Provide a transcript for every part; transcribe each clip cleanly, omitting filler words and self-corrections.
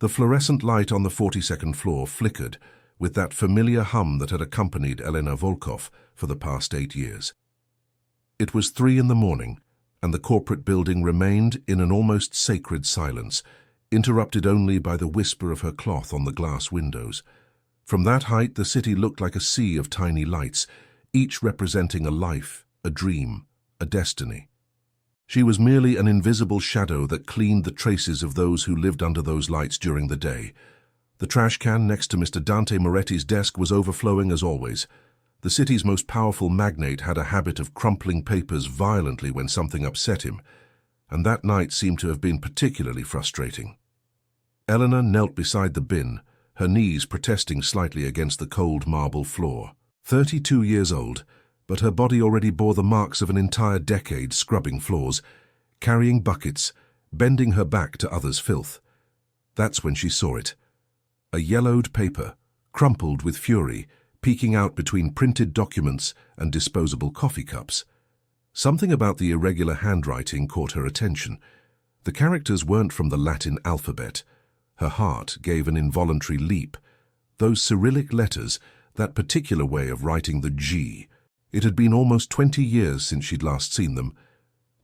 The fluorescent light on the 42nd floor flickered with that familiar hum that had accompanied Elena Volkov for the past 8 years. It was 3 in the morning, and the corporate building remained in an almost sacred silence, interrupted only by the whisper of her cloth on the glass windows. From that height, the city looked like a sea of tiny lights, each representing a life, a dream, a destiny. She was merely an invisible shadow that cleaned the traces of those who lived under those lights during the day. The trash can next to Mr. Dante Moretti's desk was overflowing as always. The city's most powerful magnate had a habit of crumpling papers violently when something upset him, and that night seemed to have been particularly frustrating. Eleanor knelt beside the bin, her knees protesting slightly against the cold marble floor. 32 years old, but her body already bore the marks of an entire decade scrubbing floors, carrying buckets, bending her back to others' filth. That's when she saw it. A yellowed paper, crumpled with fury, peeking out between printed documents and disposable coffee cups. Something about the irregular handwriting caught her attention. The characters weren't from the Latin alphabet. Her heart gave an involuntary leap. Those Cyrillic letters, that particular way of writing the G. It had been almost 20 years since she'd last seen them.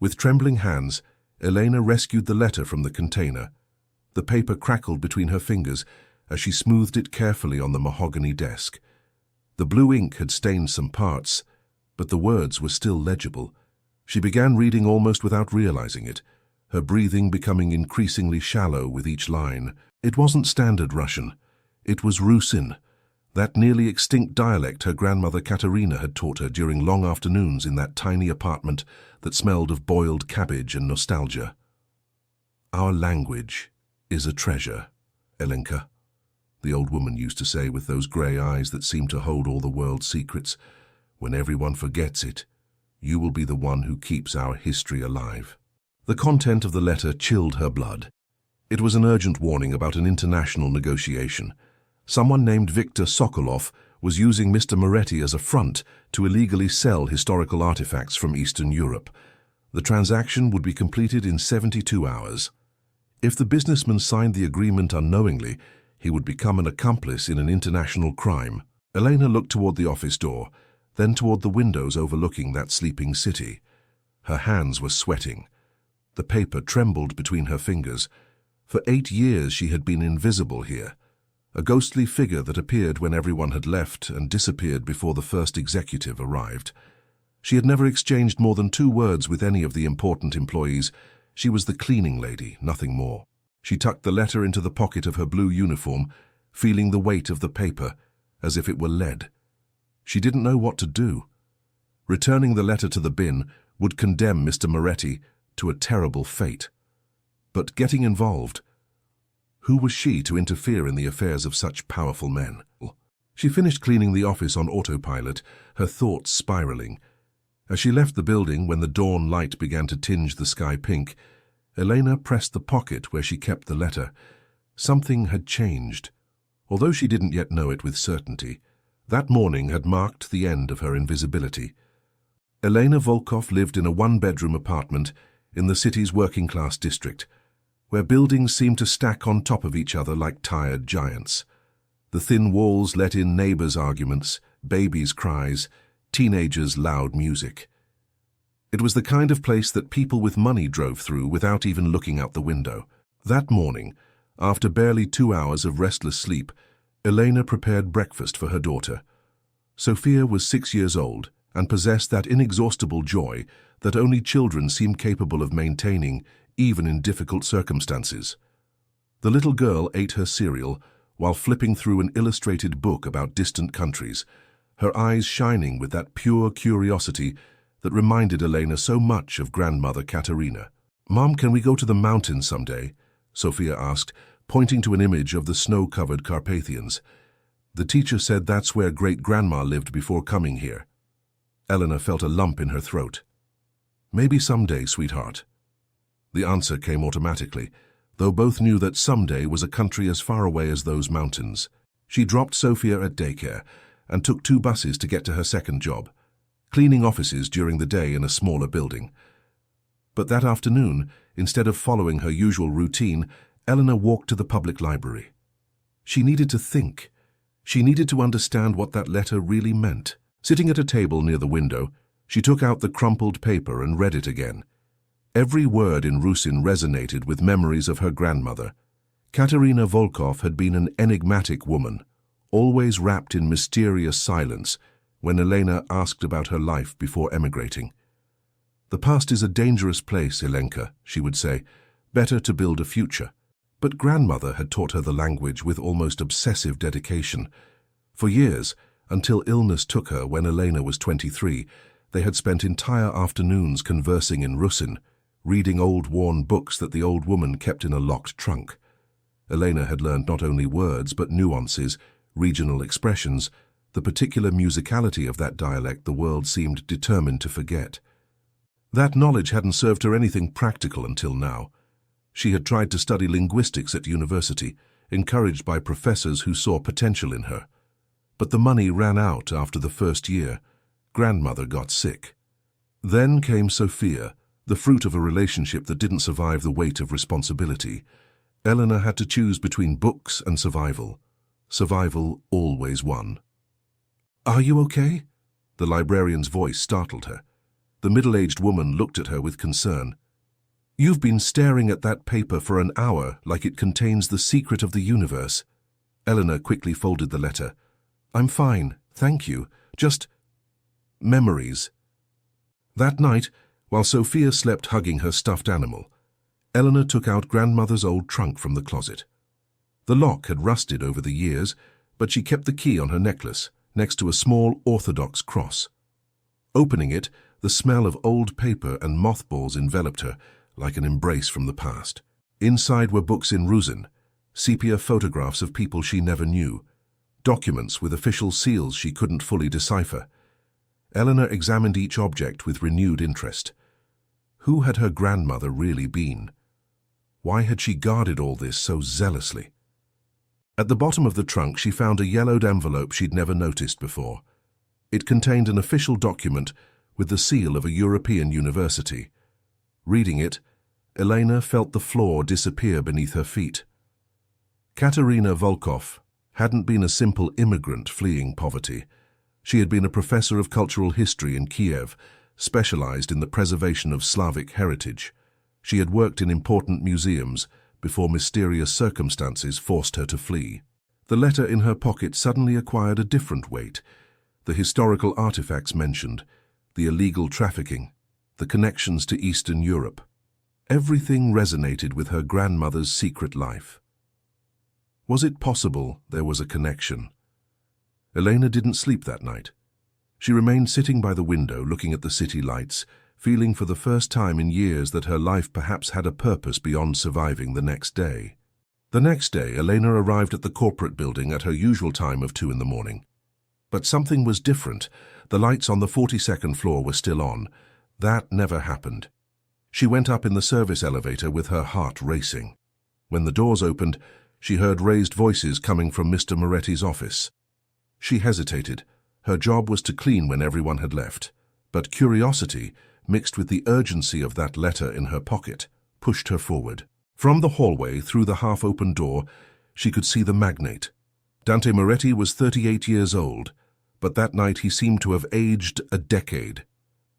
With trembling hands, Elena rescued the letter from the container. The paper crackled between her fingers as she smoothed it carefully on the mahogany desk. The blue ink had stained some parts, but the words were still legible. She began reading almost without realizing it, her breathing becoming increasingly shallow with each line. It wasn't standard Russian. It was Rusin, that nearly extinct dialect her grandmother Katerina had taught her during long afternoons in that tiny apartment that smelled of boiled cabbage and nostalgia. "Our language is a treasure, Elenka," the old woman used to say with those grey eyes that seemed to hold all the world's secrets. "When everyone forgets it, you will be the one who keeps our history alive." The content of the letter chilled her blood. It was an urgent warning about an international negotiation. Someone named Viktor Sokolov was using Mr. Moretti as a front to illegally sell historical artifacts from Eastern Europe. The transaction would be completed in 72 hours. If the businessman signed the agreement unknowingly, he would become an accomplice in an international crime. Elena looked toward the office door, then toward the windows overlooking that sleeping city. Her hands were sweating. The paper trembled between her fingers. For 8 years she had been invisible here, a ghostly figure that appeared when everyone had left and disappeared before the first executive arrived. She had never exchanged more than 2 words with any of the important employees. She was the cleaning lady, nothing more. She tucked the letter into the pocket of her blue uniform, feeling the weight of the paper, as if it were lead. She didn't know what to do. Returning the letter to the bin would condemn Mr. Moretti to a terrible fate. But getting involved, who was she to interfere in the affairs of such powerful men? She finished cleaning the office on autopilot, her thoughts spiraling. As she left the building when the dawn light began to tinge the sky pink, Elena pressed the pocket where she kept the letter. Something had changed. Although she didn't yet know it with certainty, that morning had marked the end of her invisibility. Elena Volkov lived in a 1-bedroom apartment in the city's working-class district, where buildings seemed to stack on top of each other like tired giants. The thin walls let in neighbors' arguments, babies' cries, teenagers' loud music. It was the kind of place that people with money drove through without even looking out the window. That morning, after barely 2 hours of restless sleep, Elena prepared breakfast for her daughter. Sophia was 6 years old and possessed that inexhaustible joy that only children seem capable of maintaining, even in difficult circumstances. The little girl ate her cereal while flipping through an illustrated book about distant countries, her eyes shining with that pure curiosity that reminded Elena so much of grandmother Katerina. "Mom, can we go to the mountains someday?" Sophia asked, pointing to an image of the snow-covered Carpathians. "The teacher said that's where great-grandma lived before coming here." Elena felt a lump in her throat. "Maybe someday, sweetheart." The answer came automatically, though both knew that someday was a country as far away as those mountains. She dropped Sophia at daycare and took 2 buses to get to her second job, cleaning offices during the day in a smaller building. But that afternoon, instead of following her usual routine, Elena walked to the public library. She needed to think. She needed to understand what that letter really meant. Sitting at a table near the window, she took out the crumpled paper and read it again. Every word in Rusin resonated with memories of her grandmother. Katerina Volkov had been an enigmatic woman, always wrapped in mysterious silence when Elena asked about her life before emigrating. "The past is a dangerous place, Elenka," she would say. "Better to build a future." But grandmother had taught her the language with almost obsessive dedication. For years, until illness took her when Elena was 23, they had spent entire afternoons conversing in Rusin, reading old worn books that the old woman kept in a locked trunk. Elena had learned not only words but nuances, regional expressions, the particular musicality of that dialect the world seemed determined to forget. That knowledge hadn't served her anything practical until now. She had tried to study linguistics at university, encouraged by professors who saw potential in her. But the money ran out after the first year. Grandmother got sick. Then came Sophia, the fruit of a relationship that didn't survive the weight of responsibility. Elena had to choose between books and survival. Survival always won. "Are you okay?" The librarian's voice startled her. The middle-aged woman looked at her with concern. "You've been staring at that paper for an hour like it contains the secret of the universe." Elena quickly folded the letter. "I'm fine, thank you. Just memories." That night, while Sophia slept hugging her stuffed animal, Elena took out grandmother's old trunk from the closet. The lock had rusted over the years, but she kept the key on her necklace, next to a small Orthodox cross. Opening it, the smell of old paper and mothballs enveloped her, like an embrace from the past. Inside were books in Rusin, sepia photographs of people she never knew, documents with official seals she couldn't fully decipher. Elena examined each object with renewed interest. Who had her grandmother really been? Why had she guarded all this so zealously? At the bottom of the trunk she found a yellowed envelope she'd never noticed before. It contained an official document with the seal of a European university. Reading it, Elena felt the floor disappear beneath her feet. Katerina Volkov hadn't been a simple immigrant fleeing poverty. She had been a professor of cultural history in Kiev, specialized in the preservation of Slavic heritage. She had worked in important museums before mysterious circumstances forced her to flee. The letter in her pocket suddenly acquired a different weight. The historical artifacts mentioned, the illegal trafficking, the connections to Eastern Europe. Everything resonated with her grandmother's secret life. Was it possible there was a connection? Elena didn't sleep that night. She remained sitting by the window looking at the city lights, feeling for the first time in years that her life perhaps had a purpose beyond surviving the next day. The next day, Elena arrived at the corporate building at her usual time of 2 in the morning. But something was different. The lights on the 42nd floor were still on. That never happened. She went up in the service elevator with her heart racing. When the doors opened, she heard raised voices coming from Mr. Moretti's office. She hesitated. Her job was to clean when everyone had left. But curiosity, mixed with the urgency of that letter in her pocket, pushed her forward. From the hallway, through the half-open door, she could see the magnate. Dante Moretti was 38 years old, but that night he seemed to have aged a decade.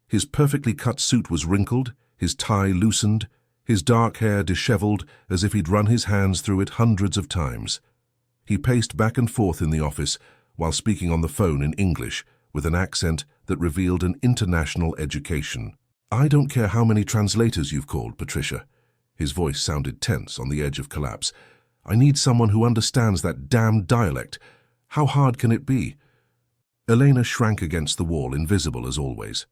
His perfectly cut suit was wrinkled, his tie loosened, his dark hair disheveled as if he'd run his hands through it hundreds of times. He paced back and forth in the office while speaking on the phone in English with an accent that revealed an international education. "I don't care how many translators you've called, Patricia." His voice sounded tense, on the edge of collapse. "I need someone who understands that damned dialect. How hard can it be?" Elena shrank against the wall, invisible as always.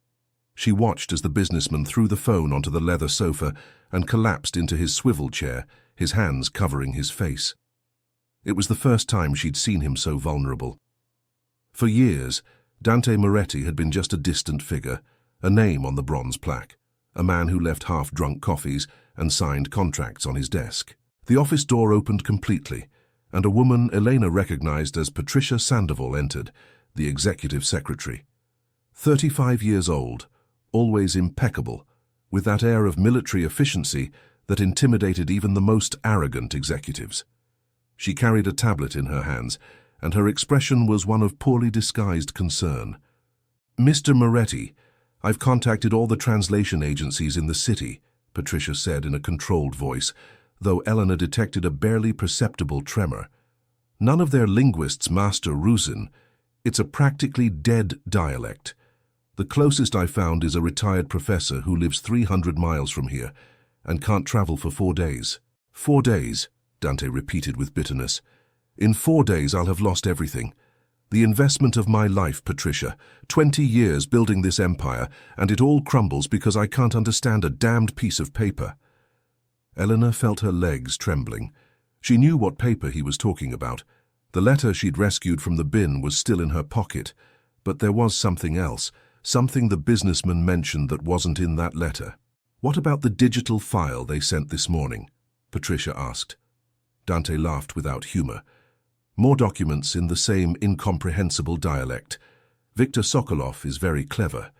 She watched as the businessman threw the phone onto the leather sofa and collapsed into his swivel chair, his hands covering his face. It was the first time she'd seen him so vulnerable. For years, Dante Moretti had been just a distant figure, a name on the bronze plaque, a man who left half-drunk coffees and signed contracts on his desk. The office door opened completely, and a woman Elena recognized as Patricia Sandoval entered, the executive secretary. 35 years old, always impeccable, with that air of military efficiency that intimidated even the most arrogant executives. She carried a tablet in her hands, and her expression was one of poorly disguised concern. "Mr. Moretti, I've contacted all the translation agencies in the city," Patricia said in a controlled voice, though Elena detected a barely perceptible tremor. "None of their linguists master Rusin. It's a practically dead dialect. The closest I found is a retired professor who lives 300 miles from here and can't travel for 4 days. 4 days, Dante repeated with bitterness. In 4 days I'll have lost everything. The investment of my life, Patricia, 20 years building this empire, and it all crumbles because I can't understand a damned piece of paper." Elena felt her legs trembling. She knew what paper he was talking about. The letter she'd rescued from the bin was still in her pocket, but there was something else, something the businessman mentioned that wasn't in that letter. "What about the digital file they sent this morning?" Patricia asked. Dante laughed without humor. "More documents in the same incomprehensible dialect. Viktor Sokolov is very clever.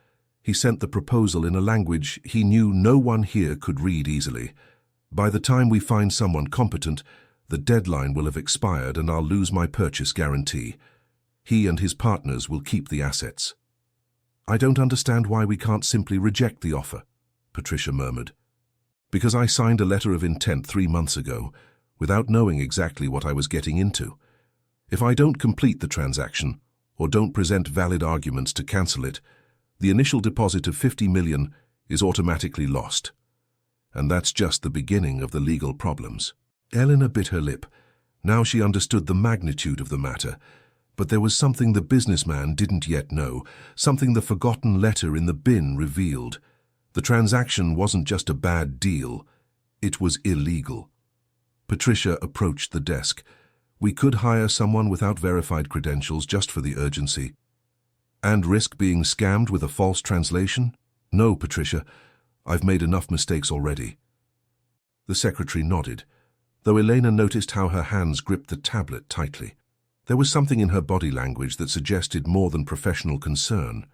He sent the proposal in a language he knew no one here could read easily. By the time we find someone competent, the deadline will have expired and I'll lose my purchase guarantee. He and his partners will keep the assets." "I don't understand why we can't simply reject the offer," Patricia murmured. "Because I signed a letter of intent 3 months ago, without knowing exactly what I was getting into. If I don't complete the transaction, or don't present valid arguments to cancel it, the initial deposit of 50 million is automatically lost. And that's just the beginning of the legal problems." Elena bit her lip. Now she understood the magnitude of the matter, but there was something the businessman didn't yet know, something the forgotten letter in the bin revealed. The transaction wasn't just a bad deal, it was illegal. Patricia approached the desk. "We could hire someone without verified credentials just for the urgency." "And risk being scammed with a false translation?" "No, Patricia. I've made enough mistakes already." The secretary nodded, though Elena noticed how her hands gripped the tablet tightly. There was something in her body language that suggested more than professional concern.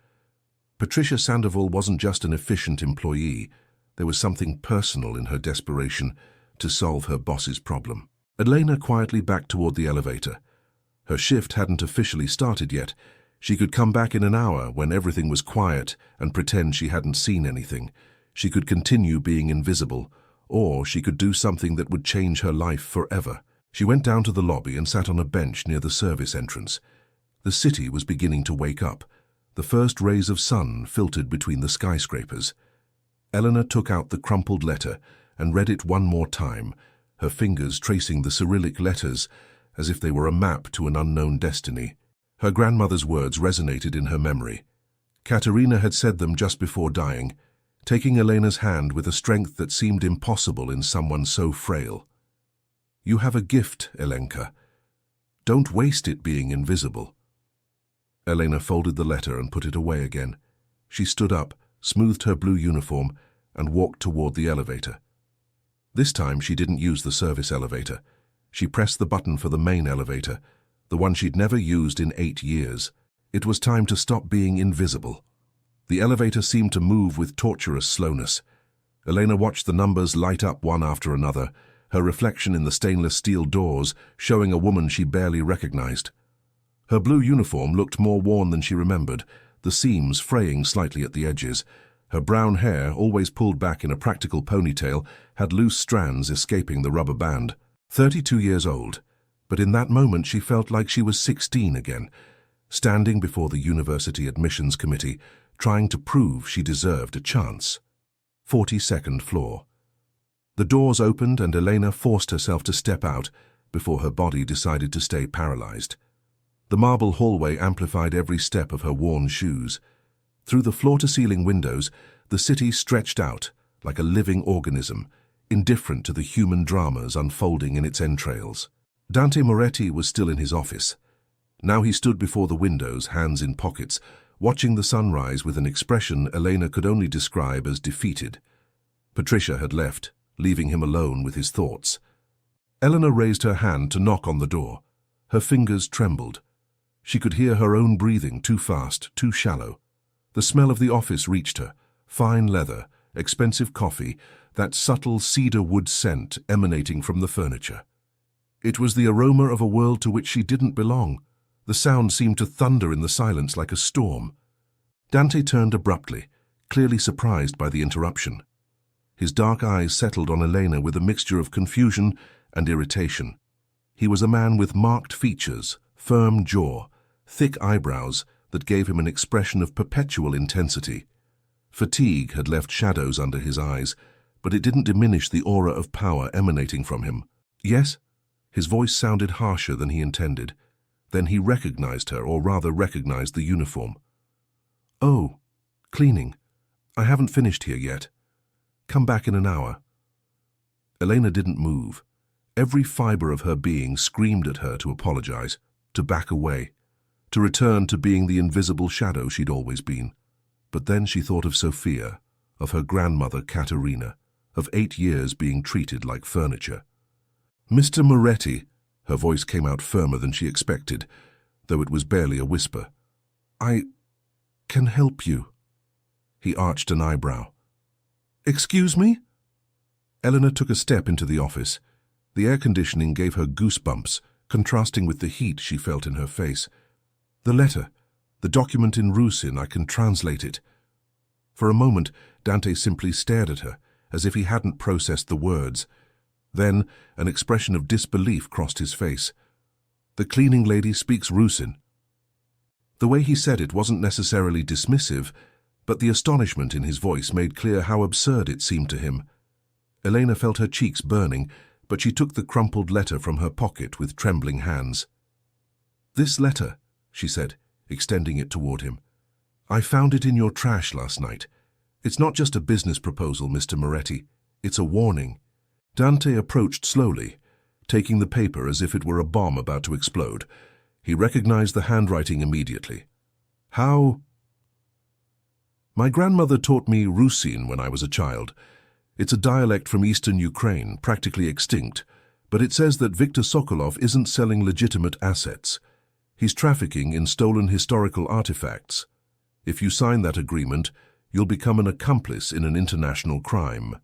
Patricia Sandoval wasn't just an efficient employee. There was something personal in her desperation to solve her boss's problem. Elena quietly backed toward the elevator. Her shift hadn't officially started yet. She could come back in an hour when everything was quiet and pretend she hadn't seen anything. She could continue being invisible, or she could do something that would change her life forever. She went down to the lobby and sat on a bench near the service entrance. The city was beginning to wake up. The first rays of sun filtered between the skyscrapers. Elena took out the crumpled letter and read it one more time, her fingers tracing the Cyrillic letters as if they were a map to an unknown destiny. Her grandmother's words resonated in her memory. Katerina had said them just before dying, taking Elena's hand with a strength that seemed impossible in someone so frail. "You have a gift, Elenka. Don't waste it being invisible." Elena folded the letter and put it away again. She stood up, smoothed her blue uniform, and walked toward the elevator. This time she didn't use the service elevator. She pressed the button for the main elevator, the one she'd never used in 8 years. It was time to stop being invisible. The elevator seemed to move with torturous slowness. Elena watched the numbers light up one after another, her reflection in the stainless steel doors showing a woman she barely recognized. Her blue uniform looked more worn than she remembered, the seams fraying slightly at the edges. Her brown hair, always pulled back in a practical ponytail, had loose strands escaping the rubber band. 32 years old, but in that moment she felt like she was 16 again, standing before the university admissions committee, trying to prove she deserved a chance. 42nd floor. The doors opened and Elena forced herself to step out before her body decided to stay paralyzed. The marble hallway amplified every step of her worn shoes. Through the floor-to-ceiling windows, the city stretched out like a living organism, indifferent to the human dramas unfolding in its entrails. Dante Moretti was still in his office. Now he stood before the windows, hands in pockets, watching the sunrise with an expression Elena could only describe as defeated. Patricia had left, leaving him alone with his thoughts. Elena raised her hand to knock on the door. Her fingers trembled. She could hear her own breathing, too fast, too shallow. The smell of the office reached her, fine leather, expensive coffee, that subtle cedar wood scent emanating from the furniture. It was the aroma of a world to which she didn't belong. The sound seemed to thunder in the silence like a storm. Dante turned abruptly, clearly surprised by the interruption. His dark eyes settled on Elena with a mixture of confusion and irritation. He was a man with marked features, firm jaw, thick eyebrows that gave him an expression of perpetual intensity. Fatigue had left shadows under his eyes, but it didn't diminish the aura of power emanating from him. "Yes?" His voice sounded harsher than he intended. Then he recognized her, or rather recognized the uniform. "Oh, cleaning. I haven't finished here yet. Come back in an hour." Elena didn't move. Every fiber of her being screamed at her to apologize, to back away, to return to being the invisible shadow she'd always been. But then she thought of Sophia, of her grandmother Caterina, of 8 years being treated like furniture. "Mr. Moretti," her voice came out firmer than she expected, though it was barely a whisper. "I can help you." He arched an eyebrow. "Excuse me?" Eleanor took a step into the office. The air conditioning gave her goosebumps, contrasting with the heat she felt in her face. "The letter, the document in Rusin, I can translate it." For a moment, Dante simply stared at her, as if he hadn't processed the words. Then, an expression of disbelief crossed his face. "The cleaning lady speaks Rusin." The way he said it wasn't necessarily dismissive, but the astonishment in his voice made clear how absurd it seemed to him. Elena felt her cheeks burning, but she took the crumpled letter from her pocket with trembling hands. "This letter," she said, extending it toward him. "I found it in your trash last night. It's not just a business proposal, Mr. Moretti. It's a warning." Dante approached slowly, taking the paper as if it were a bomb about to explode. He recognized the handwriting immediately. "How?" "My grandmother taught me Rusin when I was a child. It's a dialect from eastern Ukraine, practically extinct, but it says that Viktor Sokolov isn't selling legitimate assets. He's trafficking in stolen historical artifacts. If you sign that agreement, you'll become an accomplice in an international crime."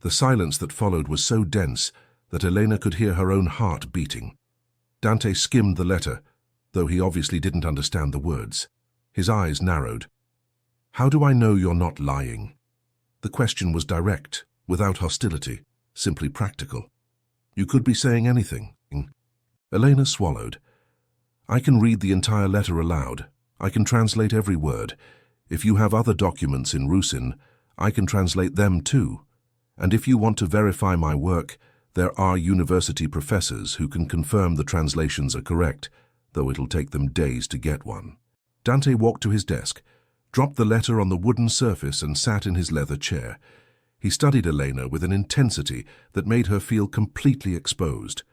The silence that followed was so dense that Elena could hear her own heart beating. Dante skimmed the letter, though he obviously didn't understand the words. His eyes narrowed. "How do I know you're not lying?" The question was direct, without hostility, simply practical. "You could be saying anything." Elena swallowed. "I can read the entire letter aloud. I can translate every word. If you have other documents in Rusin, I can translate them too. And if you want to verify my work, there are university professors who can confirm the translations are correct, though it'll take them days to get one." Dante walked to his desk, dropped the letter on the wooden surface and sat in his leather chair. He studied Elena with an intensity that made her feel completely exposed.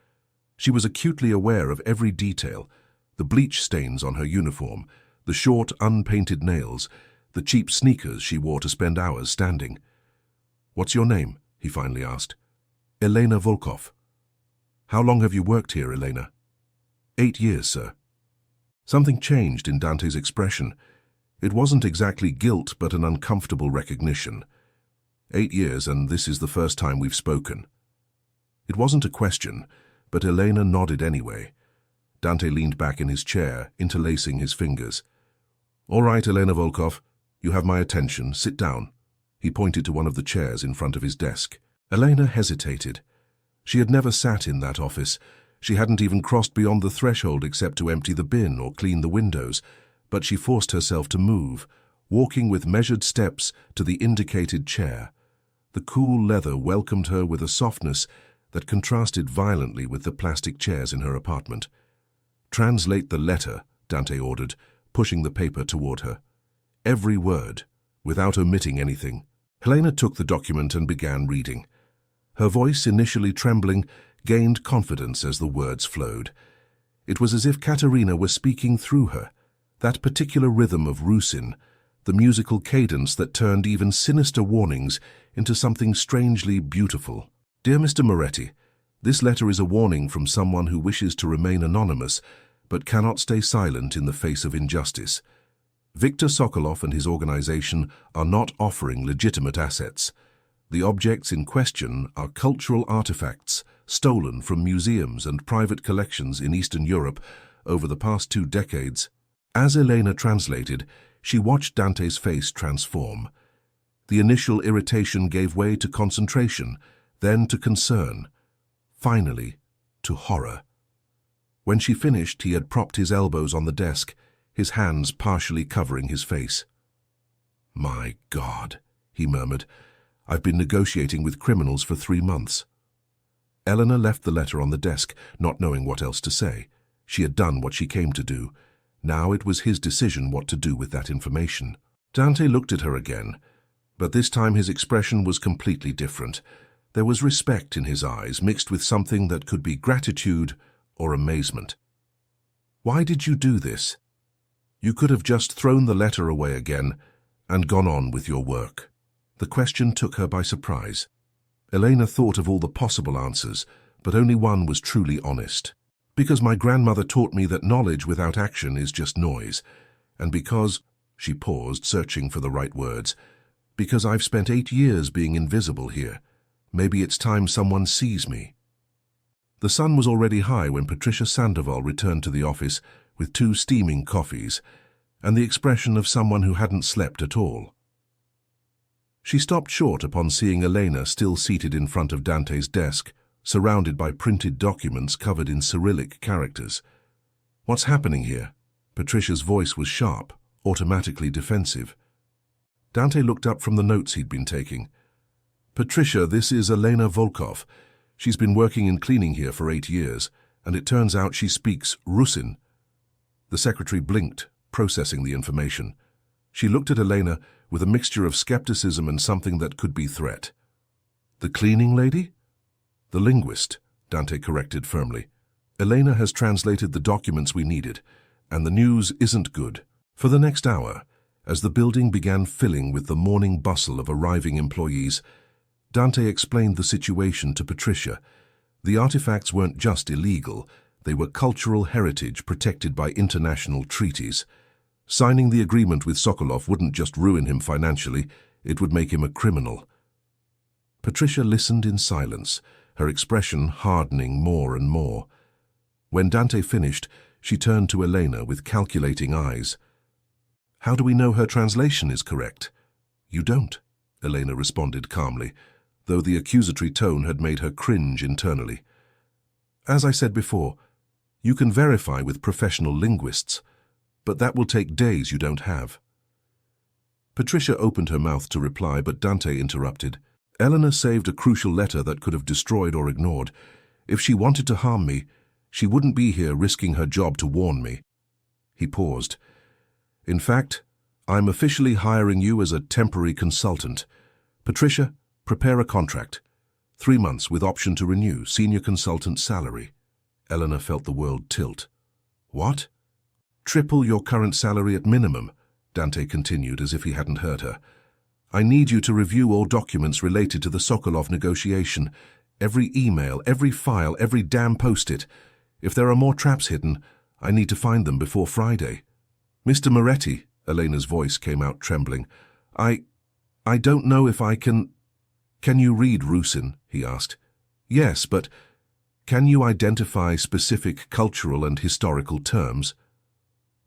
She was acutely aware of every detail, the bleach stains on her uniform, the short, unpainted nails, the cheap sneakers she wore to spend hours standing. "What's your name?" he finally asked. "Elena Volkov." "How long have you worked here, Elena?" 8 years, sir." Something changed in Dante's expression. It wasn't exactly guilt, but an uncomfortable recognition. 8 years, and this is the first time we've spoken." It wasn't a question, but Elena nodded anyway. Dante leaned back in his chair, interlacing his fingers. "All right, Elena Volkov, you have my attention. Sit down." He pointed to one of the chairs in front of his desk. Elena hesitated. She had never sat in that office. She hadn't even crossed beyond the threshold except to empty the bin or clean the windows, but she forced herself to move, walking with measured steps to the indicated chair. The cool leather welcomed her with a softness that contrasted violently with the plastic chairs in her apartment. "Translate the letter," Dante ordered, pushing the paper toward her. "Every word, without omitting anything." Helena took the document and began reading. Her voice, initially trembling, gained confidence as the words flowed. It was as if Caterina were speaking through her. That particular rhythm of Rusin, the musical cadence that turned even sinister warnings into something strangely beautiful. "Dear Mr. Moretti, this letter is a warning from someone who wishes to remain anonymous, but cannot stay silent in the face of injustice. Viktor Sokolov and his organization are not offering legitimate assets. The objects in question are cultural artifacts stolen from museums and private collections in Eastern Europe over the past 2 decades. As Elena translated, she watched Dante's face transform. The initial irritation gave way to concentration, then to concern, finally to horror. When she finished, he had propped his elbows on the desk, his hands partially covering his face. "My God," he murmured, "I've been negotiating with criminals for 3 months." Elena left the letter on the desk, not knowing what else to say. She had done what she came to do. Now it was his decision what to do with that information. Dante looked at her again, but this time his expression was completely different. There was respect in his eyes, mixed with something that could be gratitude or amazement. "Why did you do this? You could have just thrown the letter away again and gone on with your work." The question took her by surprise. Elena thought of all the possible answers, but only one was truly honest. "Because my grandmother taught me that knowledge without action is just noise, and because," she paused, searching for the right words, "because I've spent 8 years being invisible here. Maybe it's time someone sees me." The sun was already high when Patricia Sandoval returned to the office with 2 steaming coffees and the expression of someone who hadn't slept at all. She stopped short upon seeing Elena still seated in front of Dante's desk, surrounded by printed documents covered in Cyrillic characters. "What's happening here?" Patricia's voice was sharp, automatically defensive. Dante looked up from the notes he'd been taking. "Patricia, this is Elena Volkov. She's been working in cleaning here for 8 years, and it turns out she speaks Rusin." The secretary blinked, processing the information. She looked at Elena with a mixture of skepticism and something that could be threat. "The cleaning lady?" "The linguist," Dante corrected firmly. "Elena has translated the documents we needed, and the news isn't good." For the next hour, as the building began filling with the morning bustle of arriving employees, Dante explained the situation to Patricia. The artifacts weren't just illegal, they were cultural heritage protected by international treaties. Signing the agreement with Sokolov wouldn't just ruin him financially, it would make him a criminal. Patricia listened in silence, her expression hardening more and more. When Dante finished, she turned to Elena with calculating eyes. "How do we know her translation is correct?" "You don't," Elena responded calmly, though the accusatory tone had made her cringe internally. "As I said before, you can verify with professional linguists, but that will take days you don't have." Patricia opened her mouth to reply, but Dante interrupted. "Elena saved a crucial letter that could have destroyed or ignored. If she wanted to harm me, she wouldn't be here risking her job to warn me." He paused. "In fact, I'm officially hiring you as a temporary consultant. Patricia, prepare a contract. 3 months with option to renew, senior consultant salary." Elena felt the world tilt. "What?" "Triple your current salary at minimum," Dante continued as if he hadn't heard her. "I need you to review all documents related to the Sokolov negotiation. Every email, every file, every damn post-it. If there are more traps hidden, I need to find them before Friday." "Mr. Moretti," Elena's voice came out trembling. I don't know if I can..." "Can you read Rusin?" he asked. "Yes, but can you identify specific cultural and historical terms?"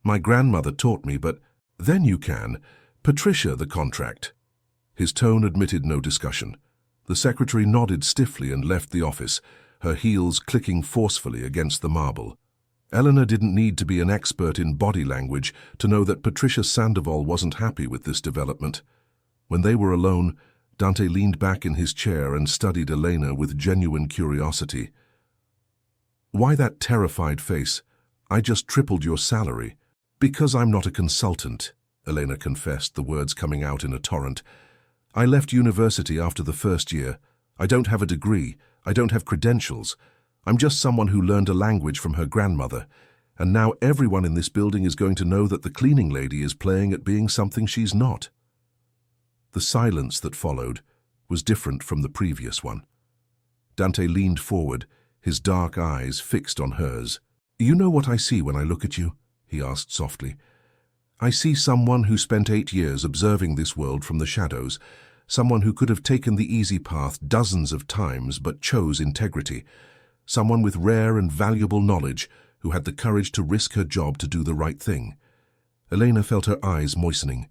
"My grandmother taught me, but..." "Then you can. Patricia, the contract." His tone admitted no discussion. The secretary nodded stiffly and left the office, her heels clicking forcefully against the marble. Elena didn't need to be an expert in body language to know that Patricia Sandoval wasn't happy with this development. When they were alone, Dante leaned back in his chair and studied Elena with genuine curiosity. "Why that terrified face? I just tripled your salary." "Because I'm not a consultant," Elena confessed, the words coming out in a torrent. "I left university after the first year. I don't have a degree. I don't have credentials. I'm just someone who learned a language from her grandmother. And now everyone in this building is going to know that the cleaning lady is playing at being something she's not." The silence that followed was different from the previous one. Dante leaned forward, his dark eyes fixed on hers. "You know what I see when I look at you?" he asked softly. "I see someone who spent 8 years observing this world from the shadows, someone who could have taken the easy path dozens of times but chose integrity, someone with rare and valuable knowledge who had the courage to risk her job to do the right thing. Elena felt her eyes moistening.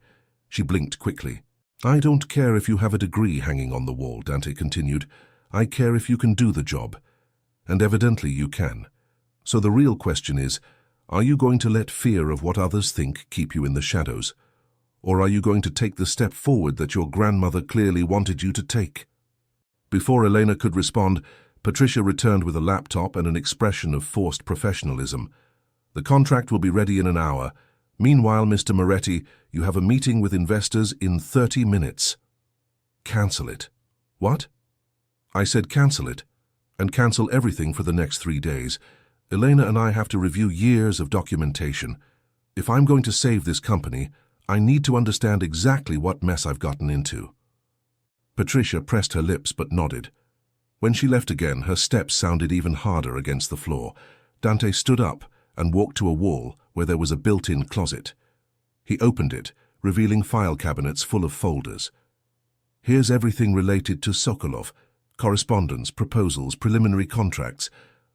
She blinked quickly. "I don't care if you have a degree hanging on the wall," Dante continued. "I care if you can do the job. And evidently you can. So the real question is, are you going to let fear of what others think keep you in the shadows? Or are you going to take the step forward that your grandmother clearly wanted you to take?" Before Elena could respond, Patricia returned with a laptop and an expression of forced professionalism. "The contract will be ready in an hour. Meanwhile, Mr. Moretti, you have a meeting with investors in 30 minutes. Cancel it." "What?" "I said cancel it, and cancel everything for the next 3 days. Elena and I have to review years of documentation. If I'm going to save this company, I need to understand exactly what mess I've gotten into." Patricia pressed her lips but nodded. When she left again, her steps sounded even harder against the floor. Dante stood up and walked to a wall where there was a built-in closet. He opened it, revealing file cabinets full of folders. "Here's everything related to Sokolov: correspondence, proposals, preliminary contracts.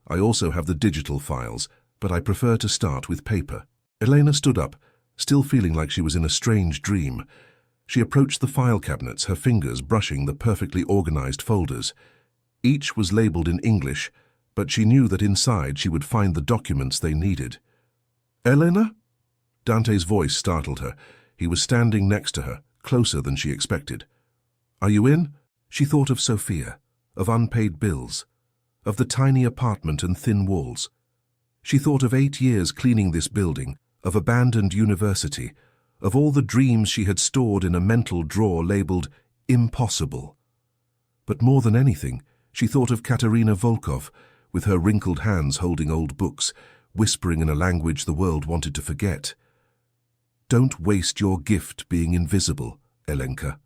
I also have the digital files, but I prefer to start with paper." Elena stood up, still feeling like she was in a strange dream. She approached the file cabinets, her fingers brushing the perfectly organized folders. Each was labeled in English, but she knew that inside she would find the documents they needed. "Elena?" Dante's voice startled her. He was standing next to her, closer than she expected. "Are you in?" She thought of Sophia, of unpaid bills, of the tiny apartment and thin walls. She thought of 8 years cleaning this building, of abandoned university, of all the dreams she had stored in a mental drawer labeled impossible. But more than anything, she thought of Katerina Volkov, with her wrinkled hands holding old books, whispering in a language the world wanted to forget. "Don't waste your gift being invisible, Elenka."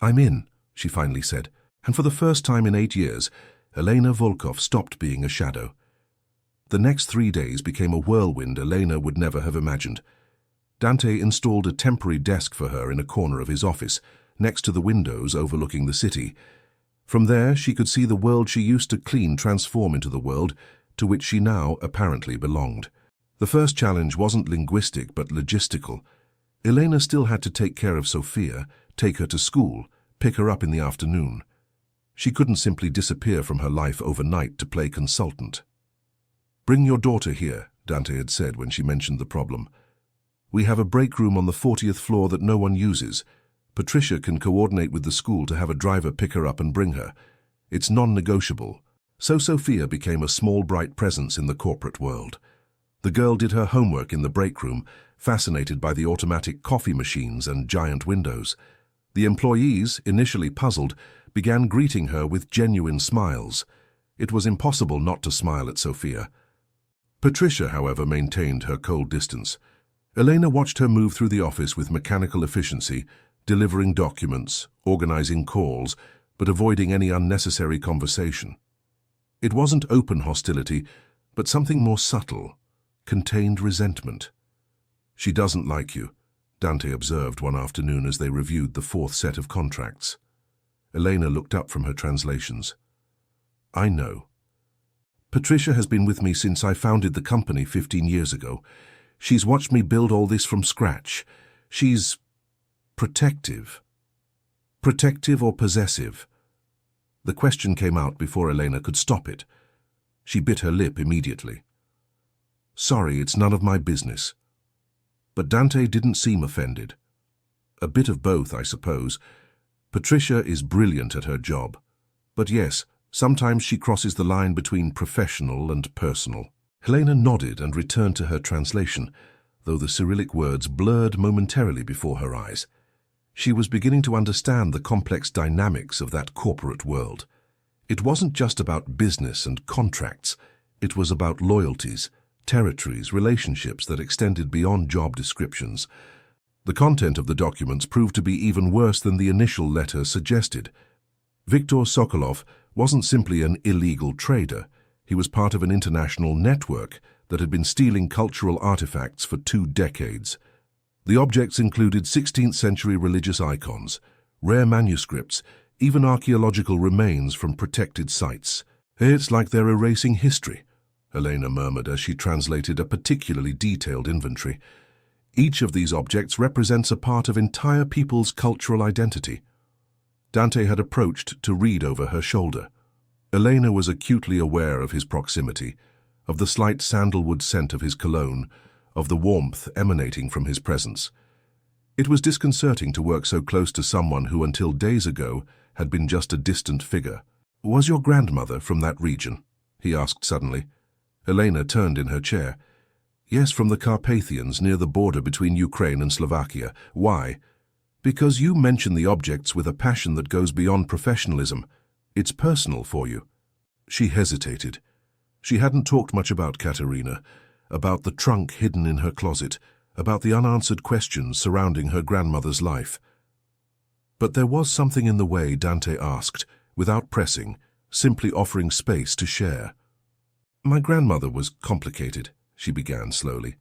"I'm in," she finally said, and for the first time in 8 years, Elena Volkov stopped being a shadow. The next 3 days became a whirlwind Elena would never have imagined. Dante installed a temporary desk for her in a corner of his office, next to the windows overlooking the city. From there, she could see the world she used to clean transform into the world to which she now apparently belonged. The first challenge wasn't linguistic but logistical. Elena still had to take care of Sophia, take her to school, pick her up in the afternoon. She couldn't simply disappear from her life overnight to play consultant. "Bring your daughter here," Dante had said when she mentioned the problem. "We have a break room on the 40th floor that no one uses. Patricia can coordinate with the school to have a driver pick her up and bring her. It's non-negotiable." So Sophia became a small, bright presence in the corporate world. The girl did her homework in the break room, fascinated by the automatic coffee machines and giant windows. The employees, initially puzzled, began greeting her with genuine smiles. It was impossible not to smile at Sophia. Patricia, however, maintained her cold distance. Elena watched her move through the office with mechanical efficiency, delivering documents, organizing calls, but avoiding any unnecessary conversation. It wasn't open hostility, but something more subtle, contained resentment. "She doesn't like you," Dante observed one afternoon as they reviewed the 4th set of contracts. Elena looked up from her translations. "I know. Patricia has been with me since I founded the company 15 years ago. She's watched me build all this from scratch. She's protective. Protective or possessive?" The question came out before Elena could stop it. She bit her lip immediately. "Sorry, it's none of my business." But Dante didn't seem offended. "A bit of both, I suppose. Patricia is brilliant at her job. But yes, sometimes she crosses the line between professional and personal." Helena nodded and returned to her translation, though the Cyrillic words blurred momentarily before her eyes. She was beginning to understand the complex dynamics of that corporate world. It wasn't just about business and contracts. It was about loyalties, territories, relationships that extended beyond job descriptions. The content of the documents proved to be even worse than the initial letter suggested. Viktor Sokolov wasn't simply an illegal trader. He was part of an international network that had been stealing cultural artifacts for 2 decades. The objects included 16th-century religious icons, rare manuscripts, even archaeological remains from protected sites. It's like they're erasing history, Elena murmured as she translated a particularly detailed inventory. Each of these objects represents a part of entire people's cultural identity. Dante had approached to read over her shoulder. Elena was acutely aware of his proximity, of the slight sandalwood scent of his cologne, of the warmth emanating from his presence. It was disconcerting to work so close to someone who until days ago had been just a distant figure. "Was your grandmother from that region?" he asked suddenly. Elena turned in her chair. "Yes, from the Carpathians, near the border between Ukraine and Slovakia." "Why?" "Because you mention the objects with a passion that goes beyond professionalism. It's personal for you." She hesitated. She hadn't talked much about Katerina, about the trunk hidden in her closet, about the unanswered questions surrounding her grandmother's life. But there was something in the way Dante asked, without pressing, simply offering space to share. "My grandmother was complicated," she began slowly.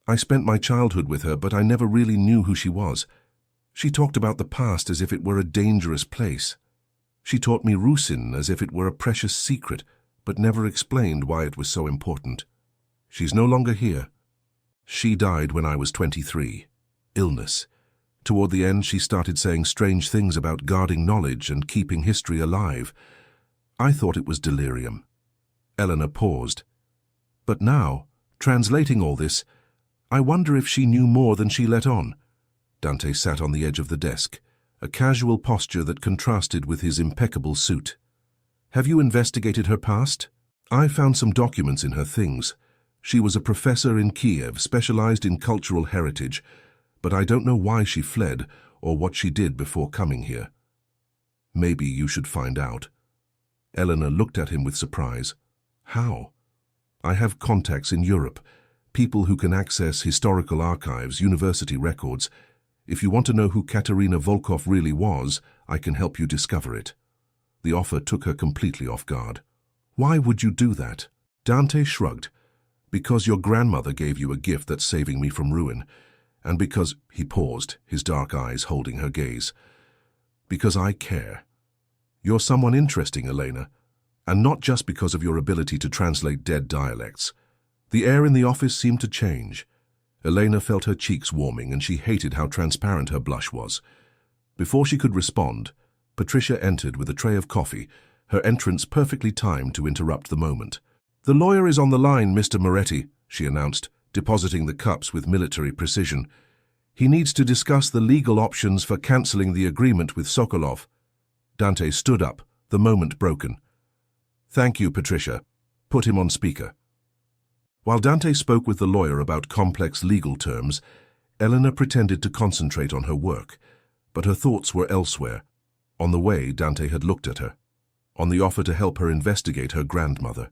"I spent my childhood with her, but I never really knew who she was. She talked about the past as if it were a dangerous place. She taught me Rusin as if it were a precious secret, but never explained why it was so important. She's no longer here. She died when I was 23. Illness. Toward the end, she started saying strange things about guarding knowledge and keeping history alive. I thought it was delirium." Elena paused. "But now, translating all this, I wonder if she knew more than she let on." Dante sat on the edge of the desk, a casual posture that contrasted with his impeccable suit. "Have you investigated her past?" "I found some documents in her things. She was a professor in Kiev, specialized in cultural heritage, but I don't know why she fled or what she did before coming here." "Maybe you should find out." Elena looked at him with surprise. "How?" "I have contacts in Europe, people who can access historical archives, university records. If you want to know who Katerina Volkov really was, I can help you discover it." The offer took her completely off guard. "Why would you do that?" Dante shrugged. "Because your grandmother gave you a gift that's saving me from ruin. And because," he paused, his dark eyes holding her gaze, "because I care. You're someone interesting, Elena, and not just because of your ability to translate dead dialects." The air in the office seemed to change. Elena felt her cheeks warming, and she hated how transparent her blush was. Before she could respond, Patricia entered with a tray of coffee, her entrance perfectly timed to interrupt the moment. "The lawyer is on the line, Mr. Moretti," she announced, depositing the cups with military precision. "He needs to discuss the legal options for cancelling the agreement with Sokolov." Dante stood up, the moment broken. "Thank you, Patricia. Put him on speaker." While Dante spoke with the lawyer about complex legal terms, Elena pretended to concentrate on her work, but her thoughts were elsewhere. On the way, Dante had looked at her, on the offer to help her investigate her grandmother,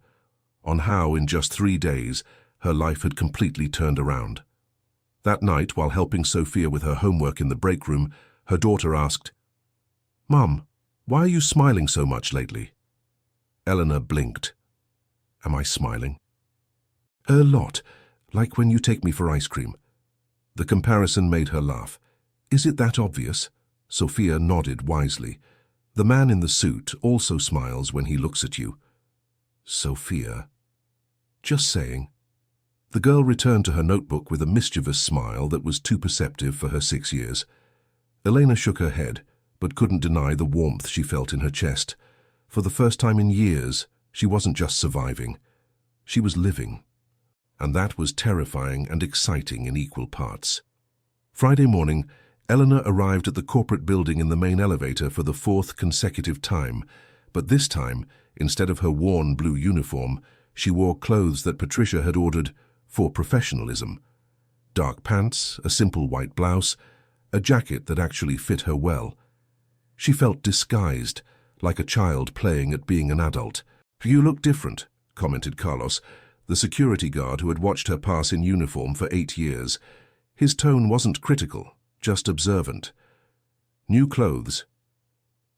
on how, in just 3 days, her life had completely turned around. That night, while helping Sophia with her homework in the break room, her daughter asked, "Mum, why are you smiling so much lately?" Elena blinked. "Am I smiling?" "A lot, like when you take me for ice cream." The comparison made her laugh. "Is it that obvious?" Sophia nodded wisely. "The man in the suit also smiles when he looks at you." "Sophia." "Just saying." The girl returned to her notebook with a mischievous smile that was too perceptive for her 6 years. Elena shook her head, but couldn't deny the warmth she felt in her chest. For the first time in years, she wasn't just surviving. She was living. And that was terrifying and exciting in equal parts. Friday morning, Eleanor arrived at the corporate building in the main elevator for the 4th consecutive time, but this time, instead of her worn blue uniform, she wore clothes that Patricia had ordered for professionalism. Dark pants, a simple white blouse, a jacket that actually fit her well. She felt disguised, like a child playing at being an adult. "You look different," commented Carlos, the security guard who had watched her pass in uniform for 8 years. His tone wasn't critical, just observant. "New clothes."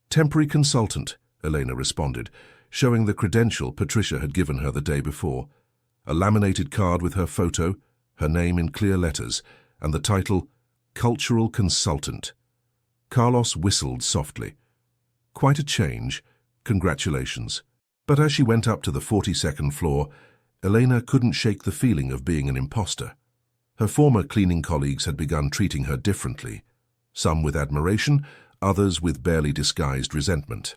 "Temporary consultant," Elena responded, showing the credential Patricia had given her the day before. A laminated card with her photo, her name in clear letters, and the title, Cultural Consultant. Carlos whistled softly. Quite a change. Congratulations. But as she went up to the 42nd floor, Elena couldn't shake the feeling of being an imposter. Her former cleaning colleagues had begun treating her differently, some with admiration, others with barely disguised resentment.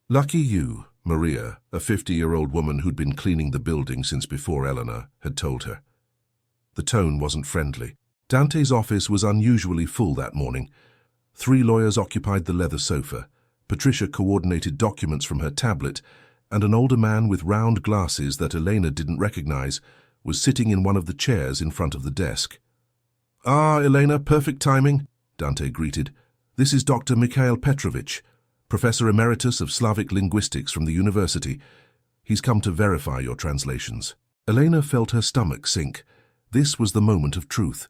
Lucky you, Maria, a 50-year-old woman who'd been cleaning the building since before Elena, had told her. The tone wasn't friendly. Dante's office was unusually full that morning. 3 lawyers occupied the leather sofa. Patricia coordinated documents from her tablet, and an older man with round glasses that Elena didn't recognize was sitting in one of the chairs in front of the desk. "Ah, Elena, perfect timing," Dante greeted. "This is Dr. Mikhail Petrovich, Professor Emeritus of Slavic Linguistics from the university. He's come to verify your translations." Elena felt her stomach sink. This was the moment of truth.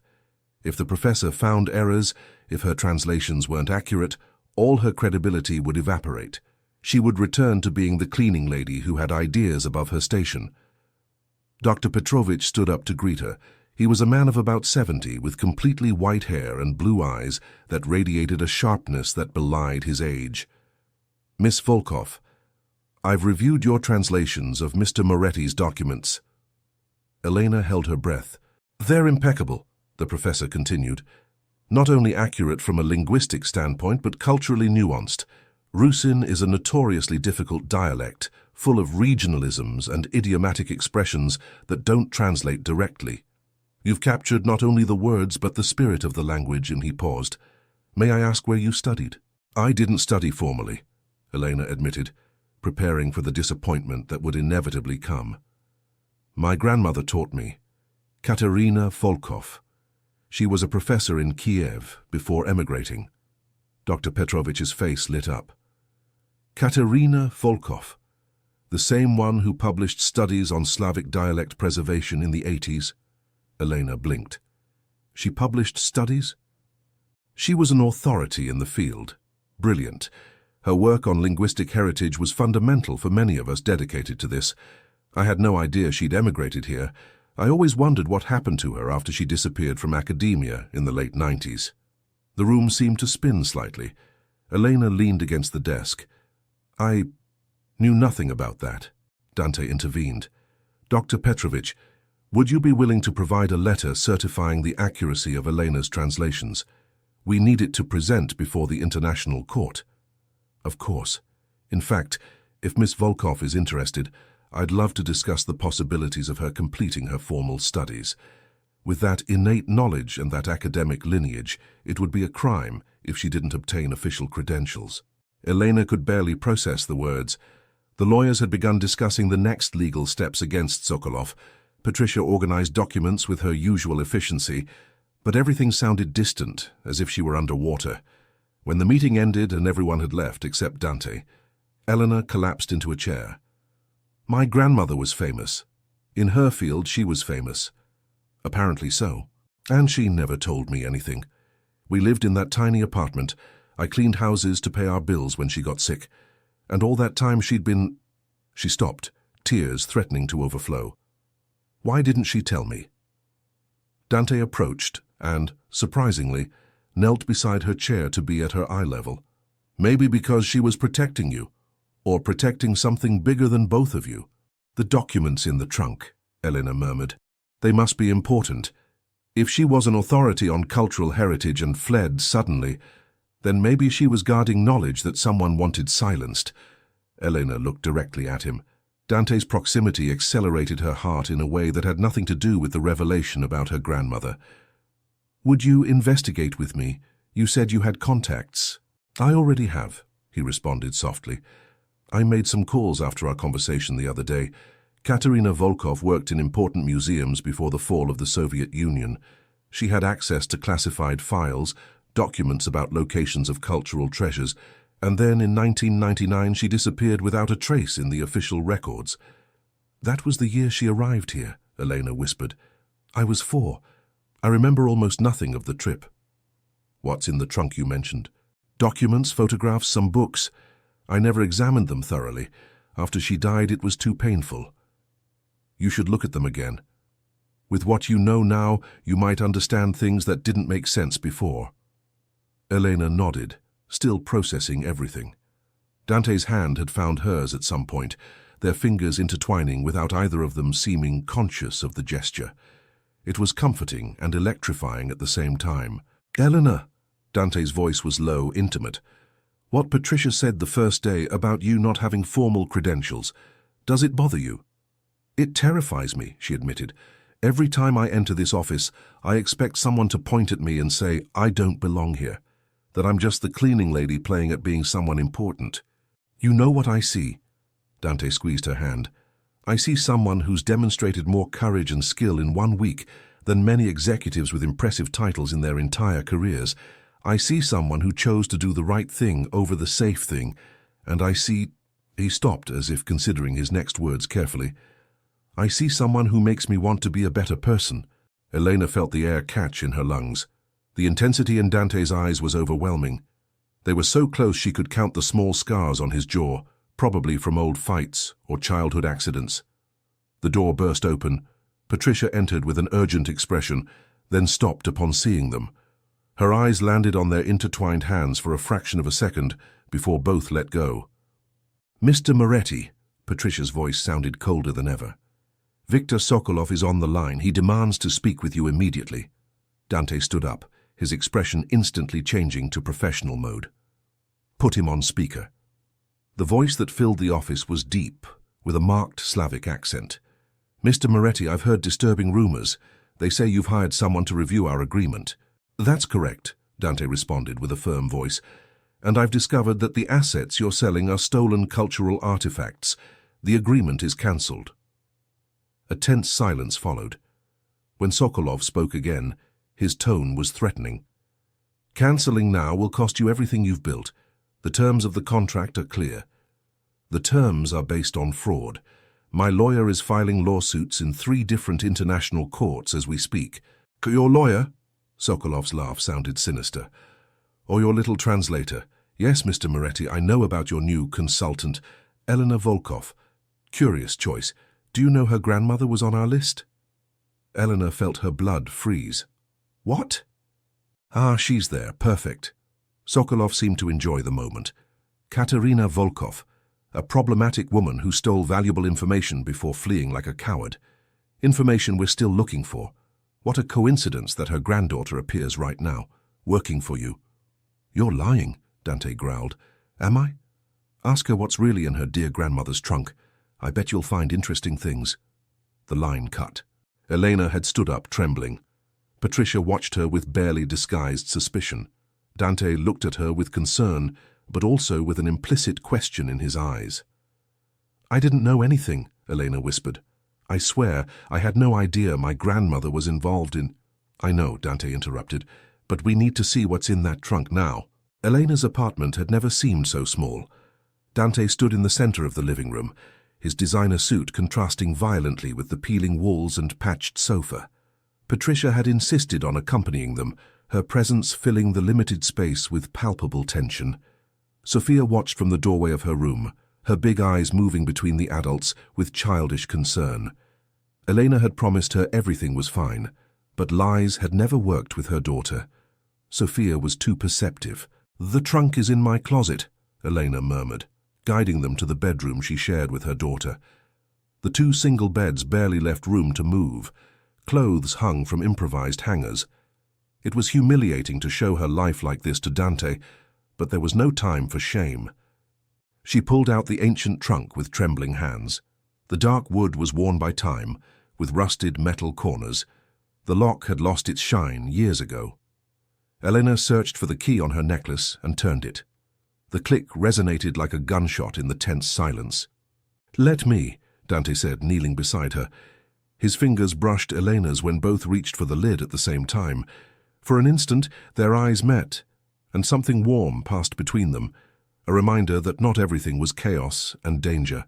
If the professor found errors, if her translations weren't accurate, all her credibility would evaporate. She would return to being the cleaning lady who had ideas above her station. Dr. Petrovich stood up to greet her. He was a man of about 70, with completely white hair and blue eyes that radiated a sharpness that belied his age. "Miss Volkov, I've reviewed your translations of Mr. Moretti's documents." Elena held her breath. "They're impeccable," the professor continued. "Not only accurate from a linguistic standpoint, but culturally nuanced. Rusin is a notoriously difficult dialect, full of regionalisms and idiomatic expressions that don't translate directly. You've captured not only the words but the spirit of the language," and he paused. "May I ask where you studied?" "I didn't study formally," Elena admitted, preparing for the disappointment that would inevitably come. "My grandmother taught me, Katerina Volkov. She was a professor in Kiev before emigrating." Dr. Petrovich's face lit up. "Katerina Volkov, the same one who published studies on Slavic dialect preservation in the 80s? Elena blinked. "She published studies?" "She was an authority in the field. Brilliant. Her work on linguistic heritage was fundamental for many of us dedicated to this. I had no idea she'd emigrated here. I always wondered what happened to her after she disappeared from academia in the late 90s. The room seemed to spin slightly. Elena leaned against the desk. "I knew nothing about that," Dante intervened. "Dr. Petrovich, would you be willing to provide a letter certifying the accuracy of Elena's translations? We need it to present before the International Court." "Of course. In fact, if Miss Volkov is interested, I'd love to discuss the possibilities of her completing her formal studies. With that innate knowledge and that academic lineage, it would be a crime if she didn't obtain official credentials." Elena could barely process the words. The lawyers had begun discussing the next legal steps against Sokolov. Patricia organized documents with her usual efficiency, but everything sounded distant, as if she were underwater. When the meeting ended and everyone had left except Dante, Elena collapsed into a chair. "My grandmother was famous. In her field, she was famous. Apparently so. And she never told me anything. We lived in that tiny apartment. I cleaned houses to pay our bills when she got sick. And all that time she'd been—" She stopped, tears threatening to overflow. "Why didn't she tell me?" Dante approached and, surprisingly, knelt beside her chair to be at her eye level. "Maybe because she was protecting you, or protecting something bigger than both of you." "The documents in the trunk," Elena murmured. "They must be important. If she was an authority on cultural heritage and fled suddenly, then maybe she was guarding knowledge that someone wanted silenced." Elena looked directly at him. Dante's proximity accelerated her heart in a way that had nothing to do with the revelation about her grandmother. "Would you investigate with me? You said you had contacts." "I already have," he responded softly. "I made some calls after our conversation the other day. Katerina Volkov worked in important museums before the fall of the Soviet Union. She had access to classified files, documents about locations of cultural treasures, and then in 1999 she disappeared without a trace in the official records." "That was the year she arrived here," Elena whispered. "I was 4. I remember almost nothing of the trip." "What's in the trunk you mentioned?" "Documents, photographs, some books. I never examined them thoroughly. After she died, it was too painful." "You should look at them again. With what you know now, you might understand things that didn't make sense before." Elena nodded, still processing everything. Dante's hand had found hers at some point, their fingers intertwining without either of them seeming conscious of the gesture. It was comforting and electrifying at the same time. "Elena," Dante's voice was low, intimate. "What Patricia said the first day about you not having formal credentials, does it bother you?" "It terrifies me," she admitted. "Every time I enter this office, I expect someone to point at me and say, I don't belong here, that I'm just the cleaning lady playing at being someone important. You know what I see?" Dante squeezed her hand. "I see someone who's demonstrated more courage and skill in 1 week than many executives with impressive titles in their entire careers. I see someone who chose to do the right thing over the safe thing, and I see—" He stopped as if considering his next words carefully. "I see someone who makes me want to be a better person." Elena felt the air catch in her lungs. The intensity in Dante's eyes was overwhelming. They were so close she could count the small scars on his jaw, probably from old fights or childhood accidents. The door burst open. Patricia entered with an urgent expression, then stopped upon seeing them. Her eyes landed on their intertwined hands for a fraction of a second before both let go. "Mr. Moretti," Patricia's voice sounded colder than ever. "Victor Sokolov is on the line. He demands to speak with you immediately." Dante stood up, his expression instantly changing to professional mode. "Put him on speaker." The voice that filled the office was deep, with a marked Slavic accent. "Mr. Moretti, I've heard disturbing rumors. They say you've hired someone to review our agreement." "That's correct," Dante responded with a firm voice. "And I've discovered that the assets you're selling are stolen cultural artifacts. The agreement is cancelled." A tense silence followed. When Sokolov spoke again, his tone was threatening. "Cancelling now will cost you everything you've built. The terms of the contract are clear." "The terms are based on fraud. My lawyer is filing lawsuits in 3 different international courts as we speak." "Your lawyer?" Sokolov's laugh sounded sinister. "Or your little translator. Yes, Mr. Moretti, I know about your new consultant, Elena Volkov. Curious choice. Do you know her grandmother was on our list?" Elena felt her blood freeze. "What?" "Ah, she's there. Perfect." Sokolov seemed to enjoy the moment. "Katerina Volkov, a problematic woman who stole valuable information before fleeing like a coward. Information we're still looking for. What a coincidence that her granddaughter appears right now, working for you." "You're lying," Dante growled. "Am I? Ask her what's really in her dear grandmother's trunk. I bet you'll find interesting things." The line cut. Elena had stood up, trembling. Patricia watched her with barely disguised suspicion. Dante looked at her with concern, but also with an implicit question in his eyes. "I didn't know anything," Elena whispered. "I swear, I had no idea my grandmother was involved in—" "I know," Dante interrupted, "but we need to see what's in that trunk now." Elena's apartment had never seemed so small. Dante stood in the center of the living room, his designer suit contrasting violently with the peeling walls and patched sofa. Patricia had insisted on accompanying them, her presence filling the limited space with palpable tension. Sophia watched from the doorway of her room, her big eyes moving between the adults with childish concern. Elena had promised her everything was fine, but lies had never worked with her daughter. Sophia was too perceptive. "The trunk is in my closet," Elena murmured, guiding them to the bedroom she shared with her daughter. The 2 single beds barely left room to move. Clothes hung from improvised hangers. It was humiliating to show her life like this to Dante, but there was no time for shame. She pulled out the ancient trunk with trembling hands. The dark wood was worn by time, with rusted metal corners. The lock had lost its shine years ago. Elena searched for the key on her necklace and turned it. The click resonated like a gunshot in the tense silence. "Let me," Dante said, kneeling beside her. His fingers brushed Elena's when both reached for the lid at the same time. For an instant, their eyes met, and something warm passed between them, a reminder that not everything was chaos and danger.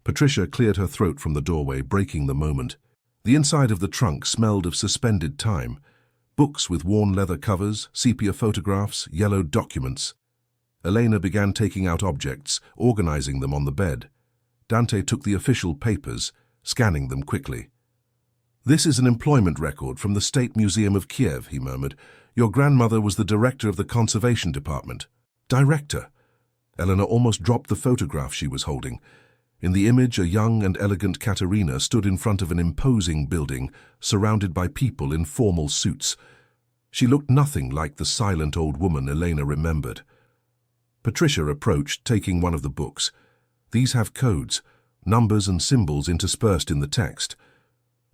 Patricia cleared her throat from the doorway, breaking the moment. The inside of the trunk smelled of suspended time. Books with worn leather covers, sepia photographs, yellowed documents. Elena began taking out objects, organizing them on the bed. Dante took the official papers, scanning them quickly. "This is an employment record from the State Museum of Kiev," he murmured. "Your grandmother was the director of the conservation department." Director? Elena almost dropped the photograph she was holding. In the image, a young and elegant Katerina stood in front of an imposing building, surrounded by people in formal suits. She looked nothing like the silent old woman Elena remembered. Patricia approached, taking one of the books. These have codes, numbers and symbols interspersed in the text.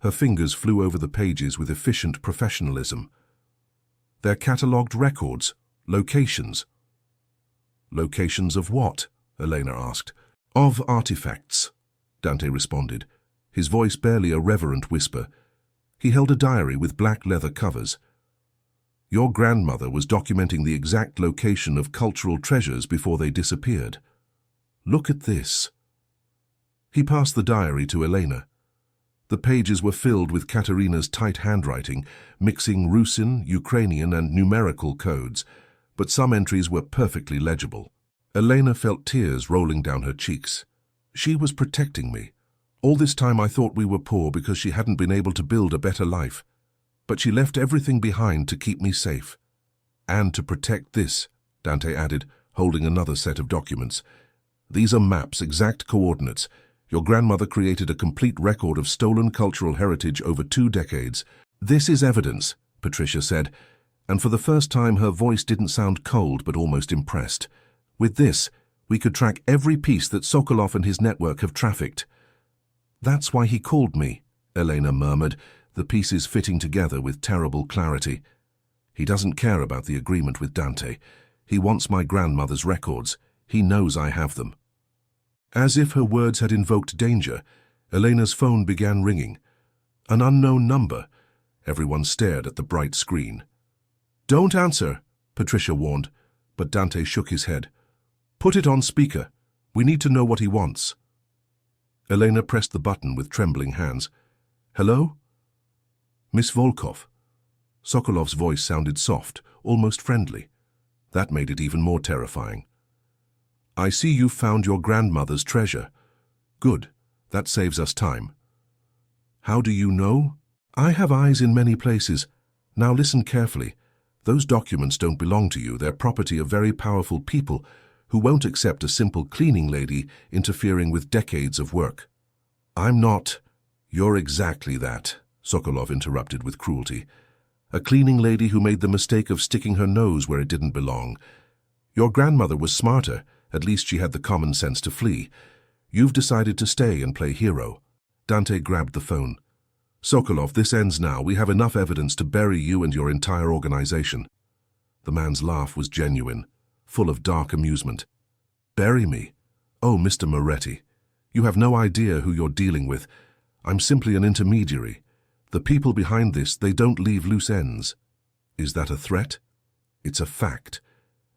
Her fingers flew over the pages with efficient professionalism. They're catalogued records, locations. Locations of what? Elena asked. Of artifacts, Dante responded, his voice barely a reverent whisper. He held a diary with black leather covers. Your grandmother was documenting the exact location of cultural treasures before they disappeared. Look at this. He passed the diary to Elena. The pages were filled with Katerina's tight handwriting, mixing Rusin, Ukrainian and numerical codes, but some entries were perfectly legible. Elena felt tears rolling down her cheeks. She was protecting me. All this time I thought we were poor because she hadn't been able to build a better life. But she left everything behind to keep me safe. And to protect this, Dante added, holding another set of documents. These are maps, exact coordinates. Your grandmother created a complete record of stolen cultural heritage over 2 decades. This is evidence, Patricia said, and for the first time her voice didn't sound cold but almost impressed. With this, we could track every piece that Sokolov and his network have trafficked. That's why he called me, Elena murmured, the pieces fitting together with terrible clarity. He doesn't care about the agreement with Dante. He wants my grandmother's records. He knows I have them. As if her words had invoked danger, Elena's phone began ringing. An unknown number. Everyone stared at the bright screen. Don't answer, Patricia warned, but Dante shook his head. Put it on speaker. We need to know what he wants. Elena pressed the button with trembling hands. Hello? Miss Volkov. Sokolov's voice sounded soft, almost friendly. That made it even more terrifying. I see you found your grandmother's treasure. Good. That saves us time. How do you know? I have eyes in many places. Now listen carefully. Those documents don't belong to you. They're property of very powerful people who won't accept a simple cleaning lady interfering with decades of work. I'm not. You're exactly that, Sokolov interrupted with cruelty. A cleaning lady who made the mistake of sticking her nose where it didn't belong. Your grandmother was smarter. At least she had the common sense to flee. You've decided to stay and play hero. Dante grabbed the phone. Sokolov, this ends now. We have enough evidence to bury you and your entire organization. The man's laugh was genuine, full of dark amusement. Bury me? Oh, Mr. Moretti, you have no idea who you're dealing with. I'm simply an intermediary. The people behind this, they don't leave loose ends. Is that a threat? It's a fact.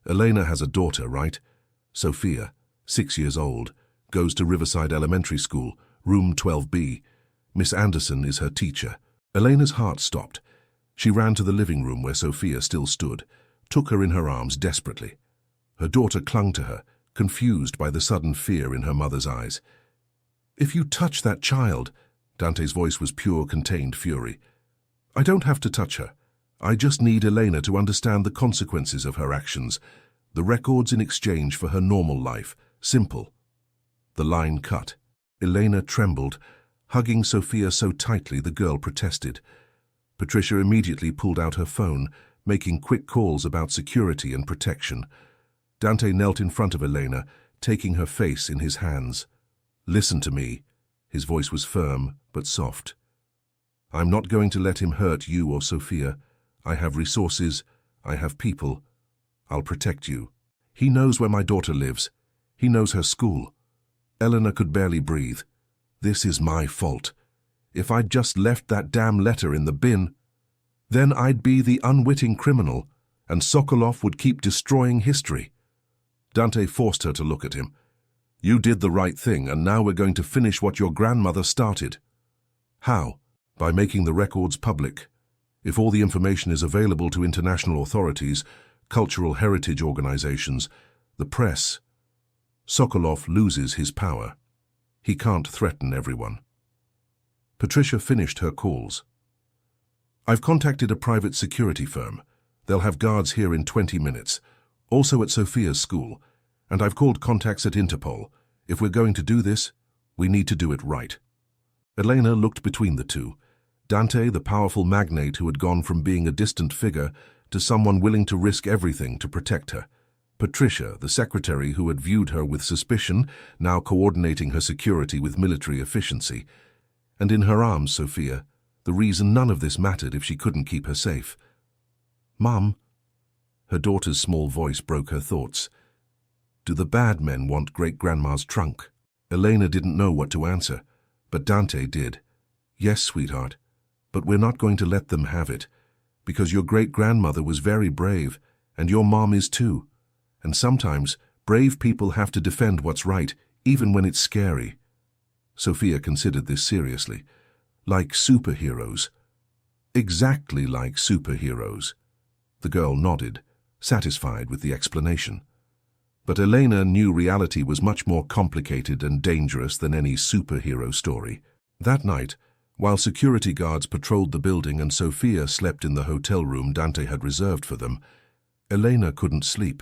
Elena has a daughter, right? Sophia, 6 years old, goes to Riverside Elementary School, room 12B. Miss Anderson is her teacher. Elena's heart stopped. She ran to the living room where Sophia still stood, took her in her arms desperately. Her daughter clung to her, confused by the sudden fear in her mother's eyes. If you touch that child, Dante's voice was pure, contained fury. I don't have to touch her. I just need Elena to understand the consequences of her actions, the records in exchange for her normal life. Simple. The line cut. Elena trembled, hugging Sophia so tightly the girl protested. Patricia immediately pulled out her phone, making quick calls about security and protection. Dante knelt in front of Elena, taking her face in his hands. Listen to me. His voice was firm, but soft. I'm not going to let him hurt you or Sophia. I have resources. I have people. I'll protect you. He knows where my daughter lives. He knows her school. Elena could barely breathe. This is my fault. If I'd just left that damn letter in the bin, then I'd be the unwitting criminal, and Sokolov would keep destroying history. Dante forced her to look at him. You did the right thing, and now we're going to finish what your grandmother started. How? By making the records public. If all the information is available to international authorities, cultural heritage organizations, the press, Sokolov loses his power. He can't threaten everyone. Patricia finished her calls. I've contacted a private security firm. They'll have guards here in 20 minutes. Also at Sophia's school. And I've called contacts at Interpol. If we're going to do this, we need to do it right. Elena looked between the two. Dante, the powerful magnate who had gone from being a distant figure to someone willing to risk everything to protect her. Patricia, the secretary who had viewed her with suspicion, now coordinating her security with military efficiency. And in her arms, Sophia, the reason none of this mattered if she couldn't keep her safe. Mum, her daughter's small voice broke her thoughts. Do the bad men want great-grandma's trunk? Elena didn't know what to answer, but Dante did. Yes, sweetheart, but we're not going to let them have it, because your great-grandmother was very brave, and your mom is too. And sometimes, brave people have to defend what's right, even when it's scary. Sophia considered this seriously. Like superheroes. Exactly like superheroes. The girl nodded, satisfied with the explanation. But Elena knew reality was much more complicated and dangerous than any superhero story. That night, while security guards patrolled the building and Sophia slept in the hotel room Dante had reserved for them, Elena couldn't sleep.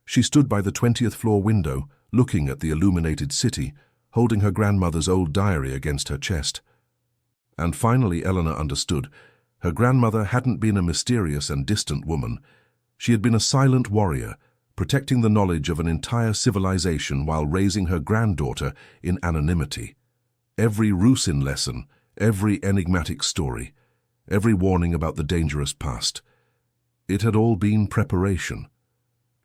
She stood by the 20th floor window, looking at the illuminated city, holding her grandmother's old diary against her chest. And finally Elena understood. Her grandmother hadn't been a mysterious and distant woman. She had been a silent warrior, protecting the knowledge of an entire civilization while raising her granddaughter in anonymity. Every Rusin lesson, every enigmatic story, every warning about the dangerous past. It had all been preparation.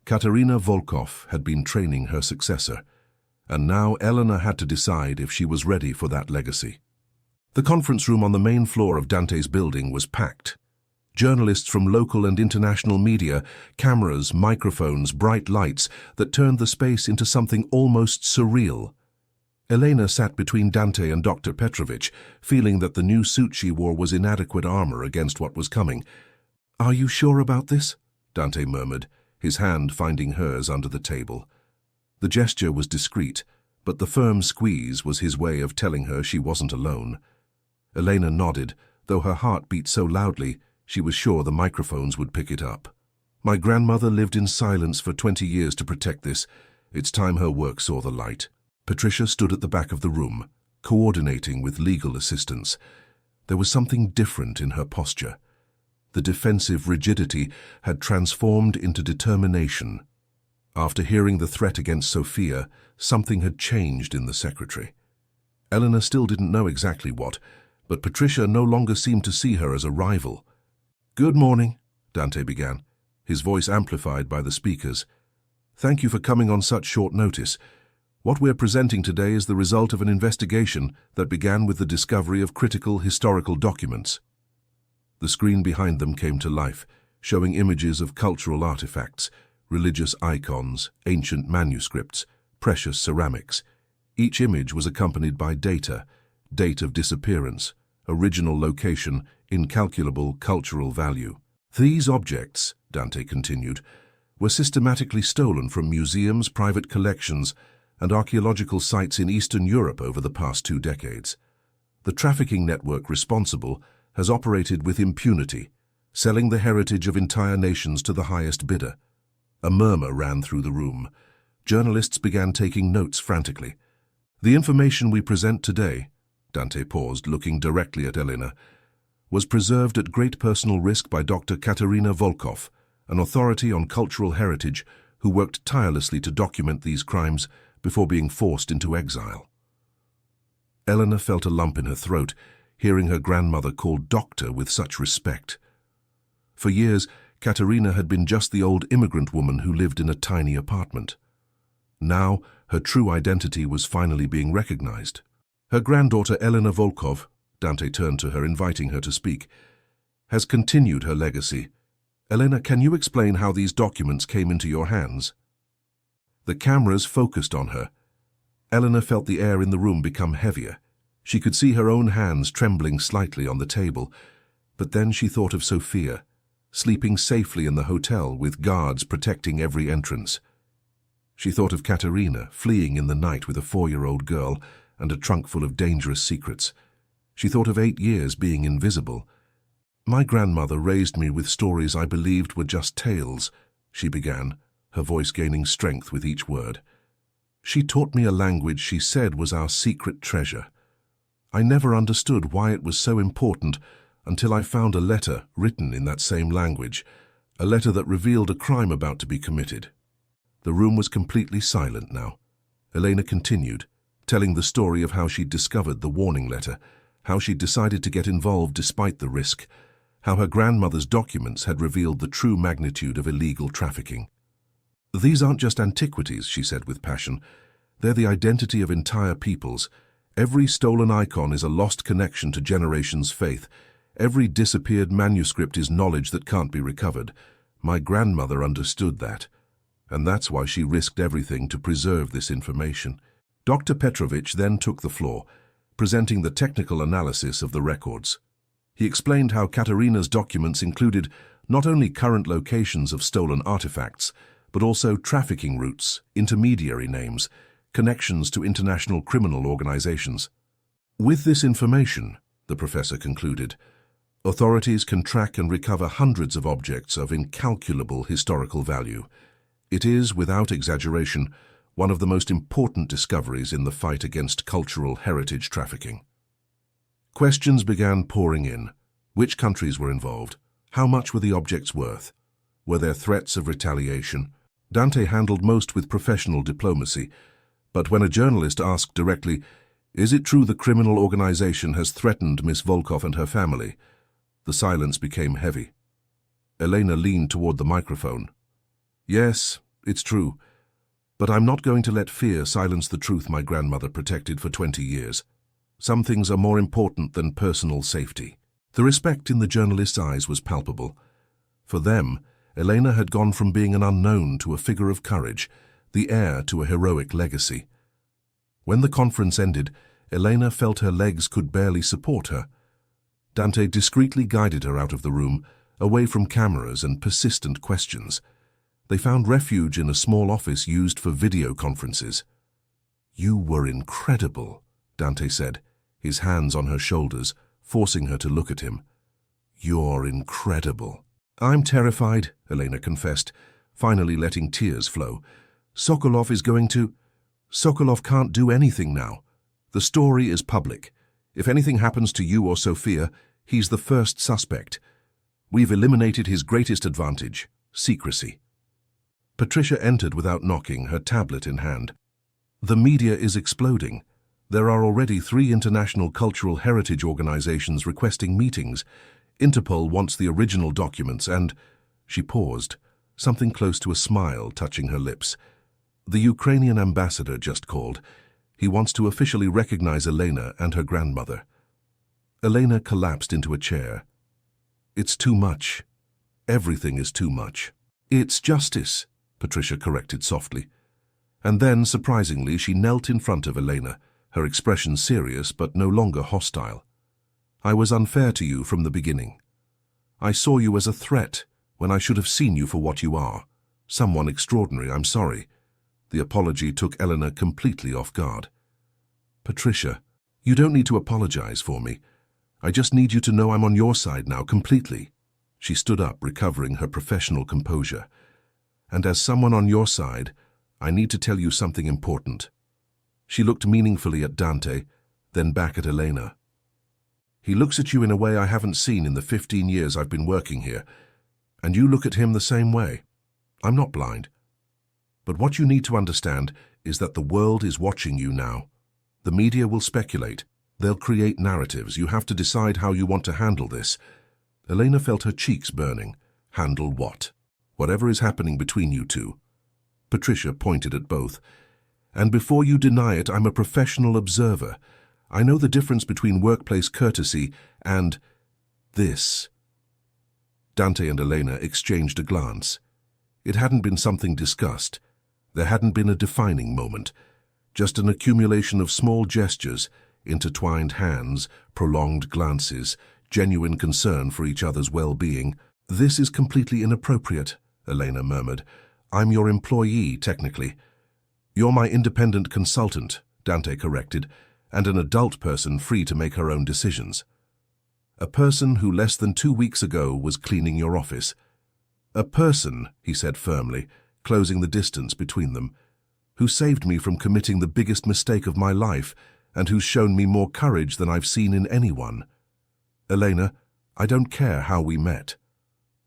Katerina Volkov had been training her successor, and now Elena had to decide if she was ready for that legacy. The conference room on the main floor of Dante's building was packed. Journalists from local and international media, cameras, microphones, bright lights that turned the space into something almost surreal. Elena sat between Dante and Dr. Petrovich, feeling that the new suit she wore was inadequate armor against what was coming. "Are you sure about this?" Dante murmured, his hand finding hers under the table. The gesture was discreet, but the firm squeeze was his way of telling her she wasn't alone. Elena nodded, though her heart beat so loudly she was sure the microphones would pick it up. "My grandmother lived in silence for 20 years to protect this. It's time her work saw the light." Patricia stood at the back of the room, coordinating with legal assistants. There was something different in her posture. The defensive rigidity had transformed into determination. After hearing the threat against Sophia, something had changed in the secretary. Elena still didn't know exactly what, but Patricia no longer seemed to see her as a rival. "Good morning," Dante began, his voice amplified by the speakers. "Thank you for coming on such short notice. What we're presenting today is the result of an investigation that began with the discovery of critical historical documents." The screen behind them came to life, showing images of cultural artifacts, religious icons, ancient manuscripts, precious ceramics. Each image was accompanied by data, date of disappearance, original location, incalculable cultural value. "These objects," Dante continued, "were systematically stolen from museums, private collections, and archaeological sites in Eastern Europe over the past 2 decades. The trafficking network responsible has operated with impunity, selling the heritage of entire nations to the highest bidder." A murmur ran through the room. Journalists began taking notes frantically. "The information we present today," Dante paused, looking directly at Elena, "was preserved at great personal risk by Dr. Katerina Volkov, an authority on cultural heritage who worked tirelessly to document these crimes before being forced into exile." Elena felt a lump in her throat, hearing her grandmother called doctor with such respect. For years, Katerina had been just the old immigrant woman who lived in a tiny apartment. Now, her true identity was finally being recognized. Her granddaughter Elena Volkov, Dante turned to her, inviting her to speak, has continued her legacy. Elena, can you explain how these documents came into your hands? The cameras focused on her. Elena felt the air in the room become heavier. She could see her own hands trembling slightly on the table, but then she thought of Sophia, sleeping safely in the hotel with guards protecting every entrance. She thought of Katerina, fleeing in the night with a 4-year-old girl and a trunk full of dangerous secrets. She thought of 8 years being invisible. "My grandmother raised me with stories I believed were just tales," she began, her voice gaining strength with each word. "She taught me a language she said was our secret treasure. I never understood why it was so important until I found a letter written in that same language, a letter that revealed a crime about to be committed." The room was completely silent now. Elena continued, telling the story of how she'd discovered the warning letter, how she'd decided to get involved despite the risk, how her grandmother's documents had revealed the true magnitude of illegal trafficking. "These aren't just antiquities," she said with passion. "They're the identity of entire peoples. Every stolen icon is a lost connection to generations' faith. Every disappeared manuscript is knowledge that can't be recovered. My grandmother understood that, and that's why she risked everything to preserve this information." Dr. Petrovich then took the floor, presenting the technical analysis of the records. He explained how Katerina's documents included not only current locations of stolen artifacts, but also trafficking routes, intermediary names, connections to international criminal organizations. "With this information," the professor concluded, "authorities can track and recover hundreds of objects of incalculable historical value. It is, without exaggeration, one of the most important discoveries in the fight against cultural heritage trafficking." Questions began pouring in. Which countries were involved? How much were the objects worth? Were there threats of retaliation? Dante handled most with professional diplomacy, but when a journalist asked directly, "Is it true the criminal organization has threatened Miss Volkov and her family?" the silence became heavy. Elena leaned toward the microphone. "Yes, it's true. But I'm not going to let fear silence the truth my grandmother protected for 20 years. Some things are more important than personal safety." The respect in the journalist's eyes was palpable. For them, Elena had gone from being an unknown to a figure of courage, the heir to a heroic legacy. When the conference ended, Elena felt her legs could barely support her. Dante discreetly guided her out of the room, away from cameras and persistent questions. They found refuge in a small office used for video conferences. "You were incredible," Dante said, his hands on her shoulders, forcing her to look at him. "You're incredible." "I'm terrified," Elena confessed, finally letting tears flow. "Sokolov is going to... Sokolov can't do anything now. The story is public. If anything happens to you or Sophia, he's the first suspect. We've eliminated his greatest advantage, secrecy." Patricia entered without knocking, her tablet in hand. "The media is exploding. There are already 3 international cultural heritage organizations requesting meetings. Interpol wants the original documents and..." She paused, something close to a smile touching her lips. "The Ukrainian ambassador just called. He wants to officially recognize Elena and her grandmother." Elena collapsed into a chair. "It's too much. Everything is too much." "It's justice," Patricia corrected softly. And then, surprisingly, she knelt in front of Elena, her expression serious but no longer hostile. "I was unfair to you from the beginning. I saw you as a threat when I should have seen you for what you are. Someone extraordinary, I'm sorry." The apology took Elena completely off guard. "Patricia, you don't need to apologize for me. I just need you to know I'm on your side now, completely." She stood up, recovering her professional composure. "And as someone on your side, I need to tell you something important." She looked meaningfully at Dante, then back at Elena. "He looks at you in a way I haven't seen in the 15 years I've been working here, and you look at him the same way. I'm not blind. But what you need to understand is that the world is watching you now. The media will speculate. They'll create narratives. You have to decide how you want to handle this." Elena felt her cheeks burning. "Handle what?" "Whatever is happening between you two." Patricia pointed at both. "And before you deny it, I'm a professional observer. I know the difference between workplace courtesy and this." Dante and Elena exchanged a glance. It hadn't been something discussed. There hadn't been a defining moment, just an accumulation of small gestures, intertwined hands, prolonged glances, genuine concern for each other's well-being. "This is completely inappropriate," Elena murmured. "I'm your employee, technically." "You're my independent consultant," Dante corrected. and an adult person free to make her own decisions. A person who less than 2 weeks ago was cleaning your office. A person, he said firmly, closing the distance between them, who saved me from committing the biggest mistake of my life and who's shown me more courage than I've seen in anyone. Elena, I don't care how we met.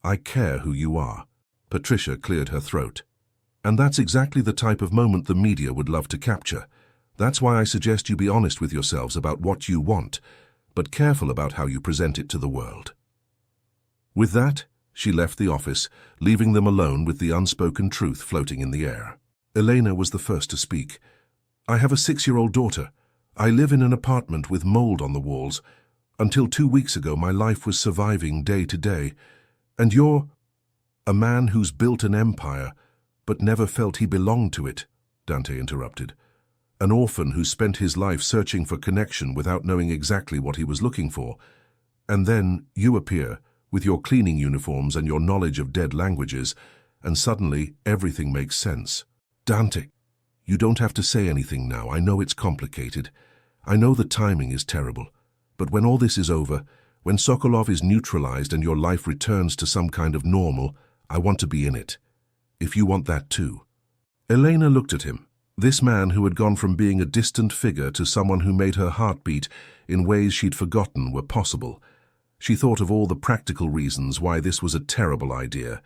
I care who you are. Patricia cleared her throat. And that's exactly the type of moment the media would love to capture. That's why I suggest you be honest with yourselves about what you want, but careful about how you present it to the world. With that, she left the office, leaving them alone with the unspoken truth floating in the air. Elena was the first to speak. I have a 6-year-old daughter. I live in an apartment with mold on the walls. Until 2 weeks ago, my life was surviving day to day. And you're a man who's built an empire, but never felt he belonged to it, Dante interrupted. An orphan who spent his life searching for connection without knowing exactly what he was looking for. And then you appear, with your cleaning uniforms and your knowledge of dead languages, and suddenly everything makes sense. Dante, you don't have to say anything now. I know it's complicated. I know the timing is terrible. But when all this is over, when Sokolov is neutralized and your life returns to some kind of normal, I want to be in it. If you want that too. Elena looked at him. This man who had gone from being a distant figure to someone who made her heart beat in ways she'd forgotten were possible. She thought of all the practical reasons why this was a terrible idea,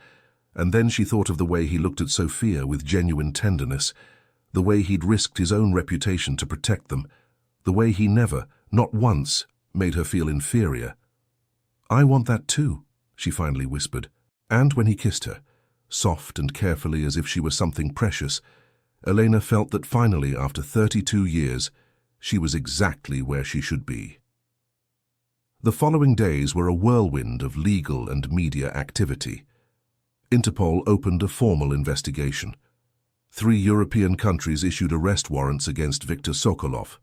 and then she thought of the way he looked at Sophia with genuine tenderness, the way he'd risked his own reputation to protect them, the way he never, not once, made her feel inferior. I want that too, she finally whispered, and when he kissed her, soft and carefully as if she were something precious, Elena felt that finally, after 32 years, she was exactly where she should be. The following days were a whirlwind of legal and media activity. Interpol opened a formal investigation. 3 European countries issued arrest warrants against Viktor Sokolov.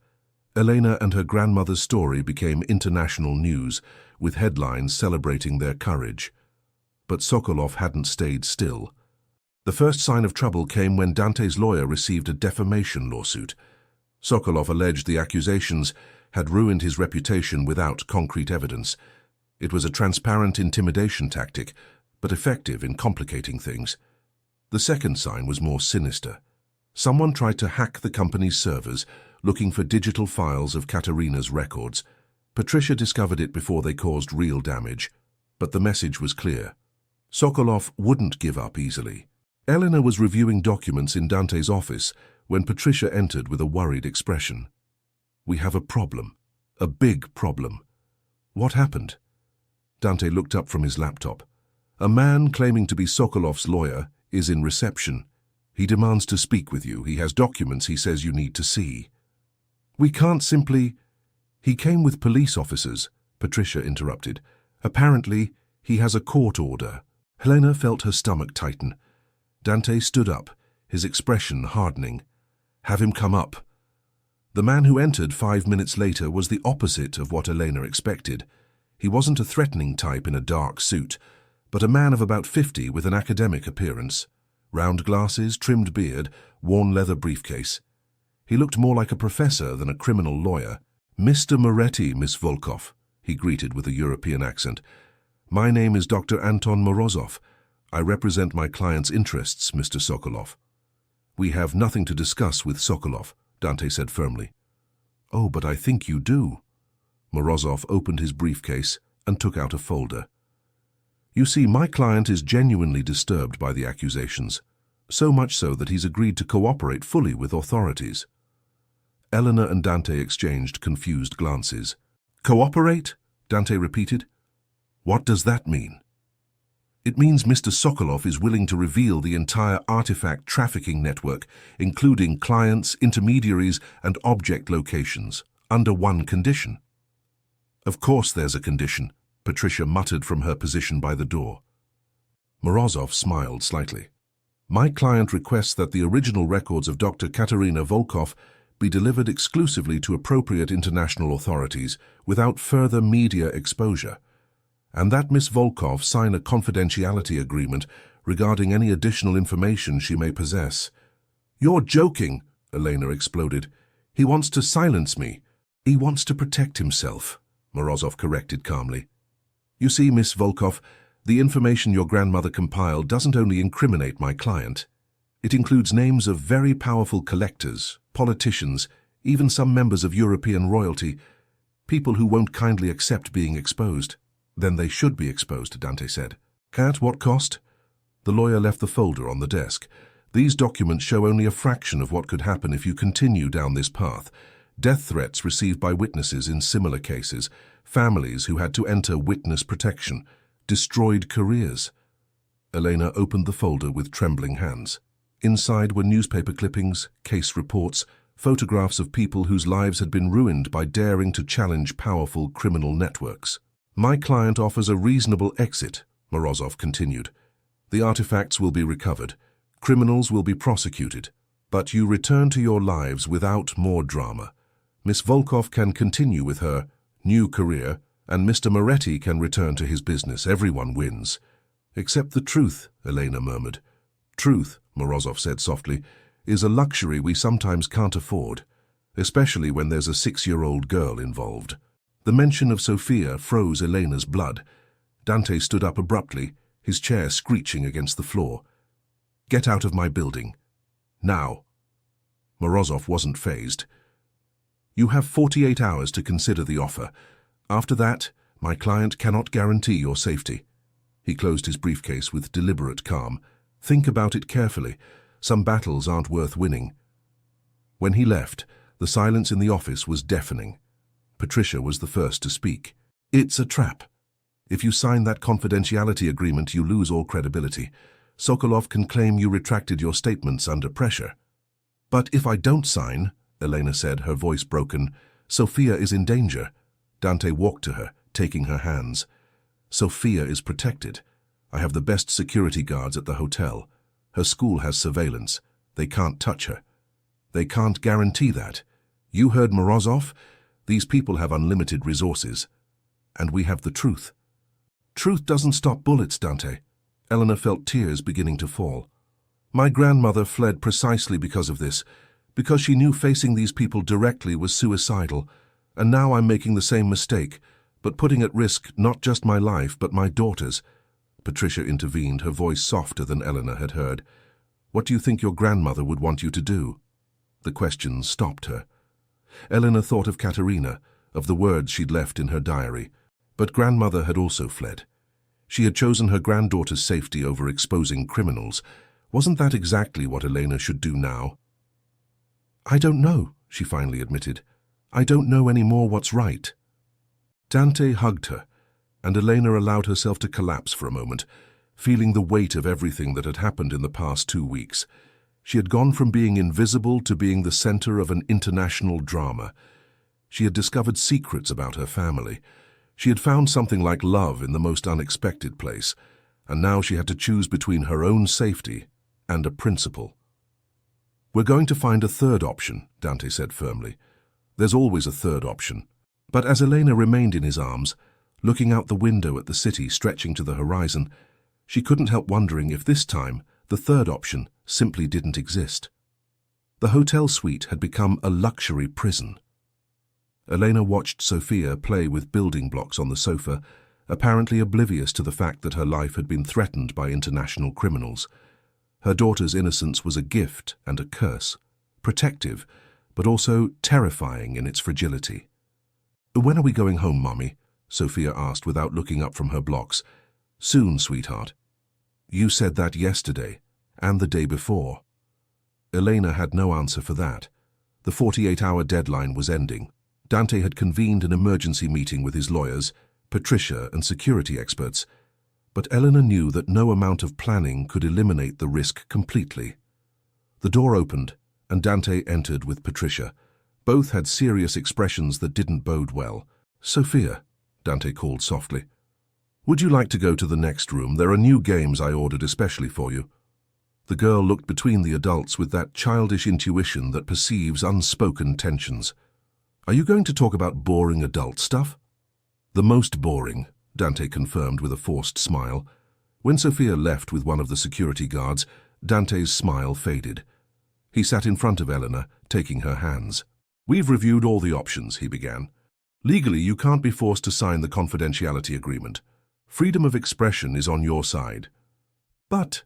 Elena and her grandmother's story became international news, with headlines celebrating their courage. But Sokolov hadn't stayed still. The first sign of trouble came when Dante's lawyer received a defamation lawsuit. Sokolov alleged the accusations had ruined his reputation without concrete evidence. It was a transparent intimidation tactic, but effective in complicating things. The second sign was more sinister. Someone tried to hack the company's servers, looking for digital files of Katerina's records. Patricia discovered it before they caused real damage, but the message was clear. Sokolov wouldn't give up easily. Elena was reviewing documents in Dante's office when Patricia entered with a worried expression. We have a problem. A big problem. What happened? Dante looked up from his laptop. A man claiming to be Sokolov's lawyer is in reception. He demands to speak with you. He has documents he says you need to see. We can't simply... He came with police officers, Patricia interrupted. Apparently, he has a court order. Helena felt her stomach tighten. Dante stood up, his expression hardening. Have him come up. The man who entered 5 minutes later was the opposite of what Elena expected. He wasn't a threatening type in a dark suit, but a man of about 50 with an academic appearance. Round glasses, trimmed beard, worn leather briefcase. He looked more like a professor than a criminal lawyer. Mr. Moretti, Miss Volkov, he greeted with a European accent. My name is Dr. Anton Morozov. I represent my client's interests, Mr. Sokolov. We have nothing to discuss with Sokolov, Dante said firmly. Oh, but I think you do. Morozov opened his briefcase and took out a folder. You see, my client is genuinely disturbed by the accusations, so much so that he's agreed to cooperate fully with authorities. Elena and Dante exchanged confused glances. Cooperate? Dante repeated. What does that mean? It means Mr. Sokolov is willing to reveal the entire artifact trafficking network, including clients, intermediaries, and object locations, under one condition. Of course there's a condition, Patricia muttered from her position by the door. Morozov smiled slightly. My client requests that the original records of Dr. Katerina Volkov be delivered exclusively to appropriate international authorities without further media exposure, and that Miss Volkov sign a confidentiality agreement regarding any additional information she may possess. You're joking, Elena exploded. He wants to silence me. He wants to protect himself, Morozov corrected calmly. You see, Miss Volkov, the information your grandmother compiled doesn't only incriminate my client. It includes names of very powerful collectors, politicians, even some members of European royalty, people who won't kindly accept being exposed. Then they should be exposed, Dante said. At what cost? The lawyer left the folder on the desk. These documents show only a fraction of what could happen if you continue down this path. Death threats received by witnesses in similar cases, families who had to enter witness protection, destroyed careers. Elena opened the folder with trembling hands. Inside were newspaper clippings, case reports, photographs of people whose lives had been ruined by daring to challenge powerful criminal networks. My client offers a reasonable exit, Morozov continued. The artifacts will be recovered. Criminals will be prosecuted. But you return to your lives without more drama. Miss Volkov can continue with her new career, and Mr. Moretti can return to his business. Everyone wins. Except the truth, Elena murmured. Truth, Morozov said softly, is a luxury we sometimes can't afford, especially when there's a 6-year-old girl involved. The mention of Sophia froze Elena's blood. Dante stood up abruptly, his chair screeching against the floor. Get out of my building. Now. Morozov wasn't fazed. You have 48 hours to consider the offer. After that, my client cannot guarantee your safety. He closed his briefcase with deliberate calm. Think about it carefully. Some battles aren't worth winning. When he left, the silence in the office was deafening. Patricia was the first to speak. It's a trap. If you sign that confidentiality agreement, you lose all credibility. Sokolov can claim you retracted your statements under pressure. But if I don't sign, Elena said, her voice broken, Sophia is in danger. Dante walked to her, taking her hands. Sophia is protected. I have the best security guards at the hotel. Her school has surveillance. They can't touch her. They can't guarantee that. You heard Morozov? These people have unlimited resources. And we have the truth. Truth doesn't stop bullets, Dante. Elena felt tears beginning to fall. My grandmother fled precisely because of this, because she knew facing these people directly was suicidal, and now I'm making the same mistake, but putting at risk not just my life but my daughter's. Patricia intervened, her voice softer than Elena had heard. What do you think your grandmother would want you to do? The question stopped her. Elena thought of Katerina, of the words she'd left in her diary, but grandmother had also fled. She had chosen her granddaughter's safety over exposing criminals. Wasn't that exactly what Elena should do now? I don't know, she finally admitted. I don't know anymore what's right. Dante hugged her, and Elena allowed herself to collapse for a moment, feeling the weight of everything that had happened in the past 2 weeks. She had gone from being invisible to being the center of an international drama. She had discovered secrets about her family. She had found something like love in the most unexpected place, and now she had to choose between her own safety and a principle. We're going to find a third option, Dante said firmly. There's always a third option. But as Elena remained in his arms, looking out the window at the city stretching to the horizon, she couldn't help wondering if this time the third option simply didn't exist. The hotel suite had become a luxury prison. Elena watched Sophia play with building blocks on the sofa, apparently oblivious to the fact that her life had been threatened by international criminals. Her daughter's innocence was a gift and a curse, protective, but also terrifying in its fragility. When are we going home, Mommy? Sophia asked without looking up from her blocks. Soon, sweetheart. You said that yesterday, and the day before. Elena had no answer for that. The 48-hour deadline was ending. Dante had convened an emergency meeting with his lawyers, Patricia, and security experts, but Elena knew that no amount of planning could eliminate the risk completely. The door opened, and Dante entered with Patricia. Both had serious expressions that didn't bode well. Sophia, Dante called softly. Would you like to go to the next room? There are new games I ordered especially for you. The girl looked between the adults with that childish intuition that perceives unspoken tensions. Are you going to talk about boring adult stuff? The most boring, Dante confirmed with a forced smile. When Sophia left with one of the security guards, Dante's smile faded. He sat in front of Elena, taking her hands. "We've reviewed all the options," he began. "Legally, you can't be forced to sign the confidentiality agreement. Freedom of expression is on your side." "But—"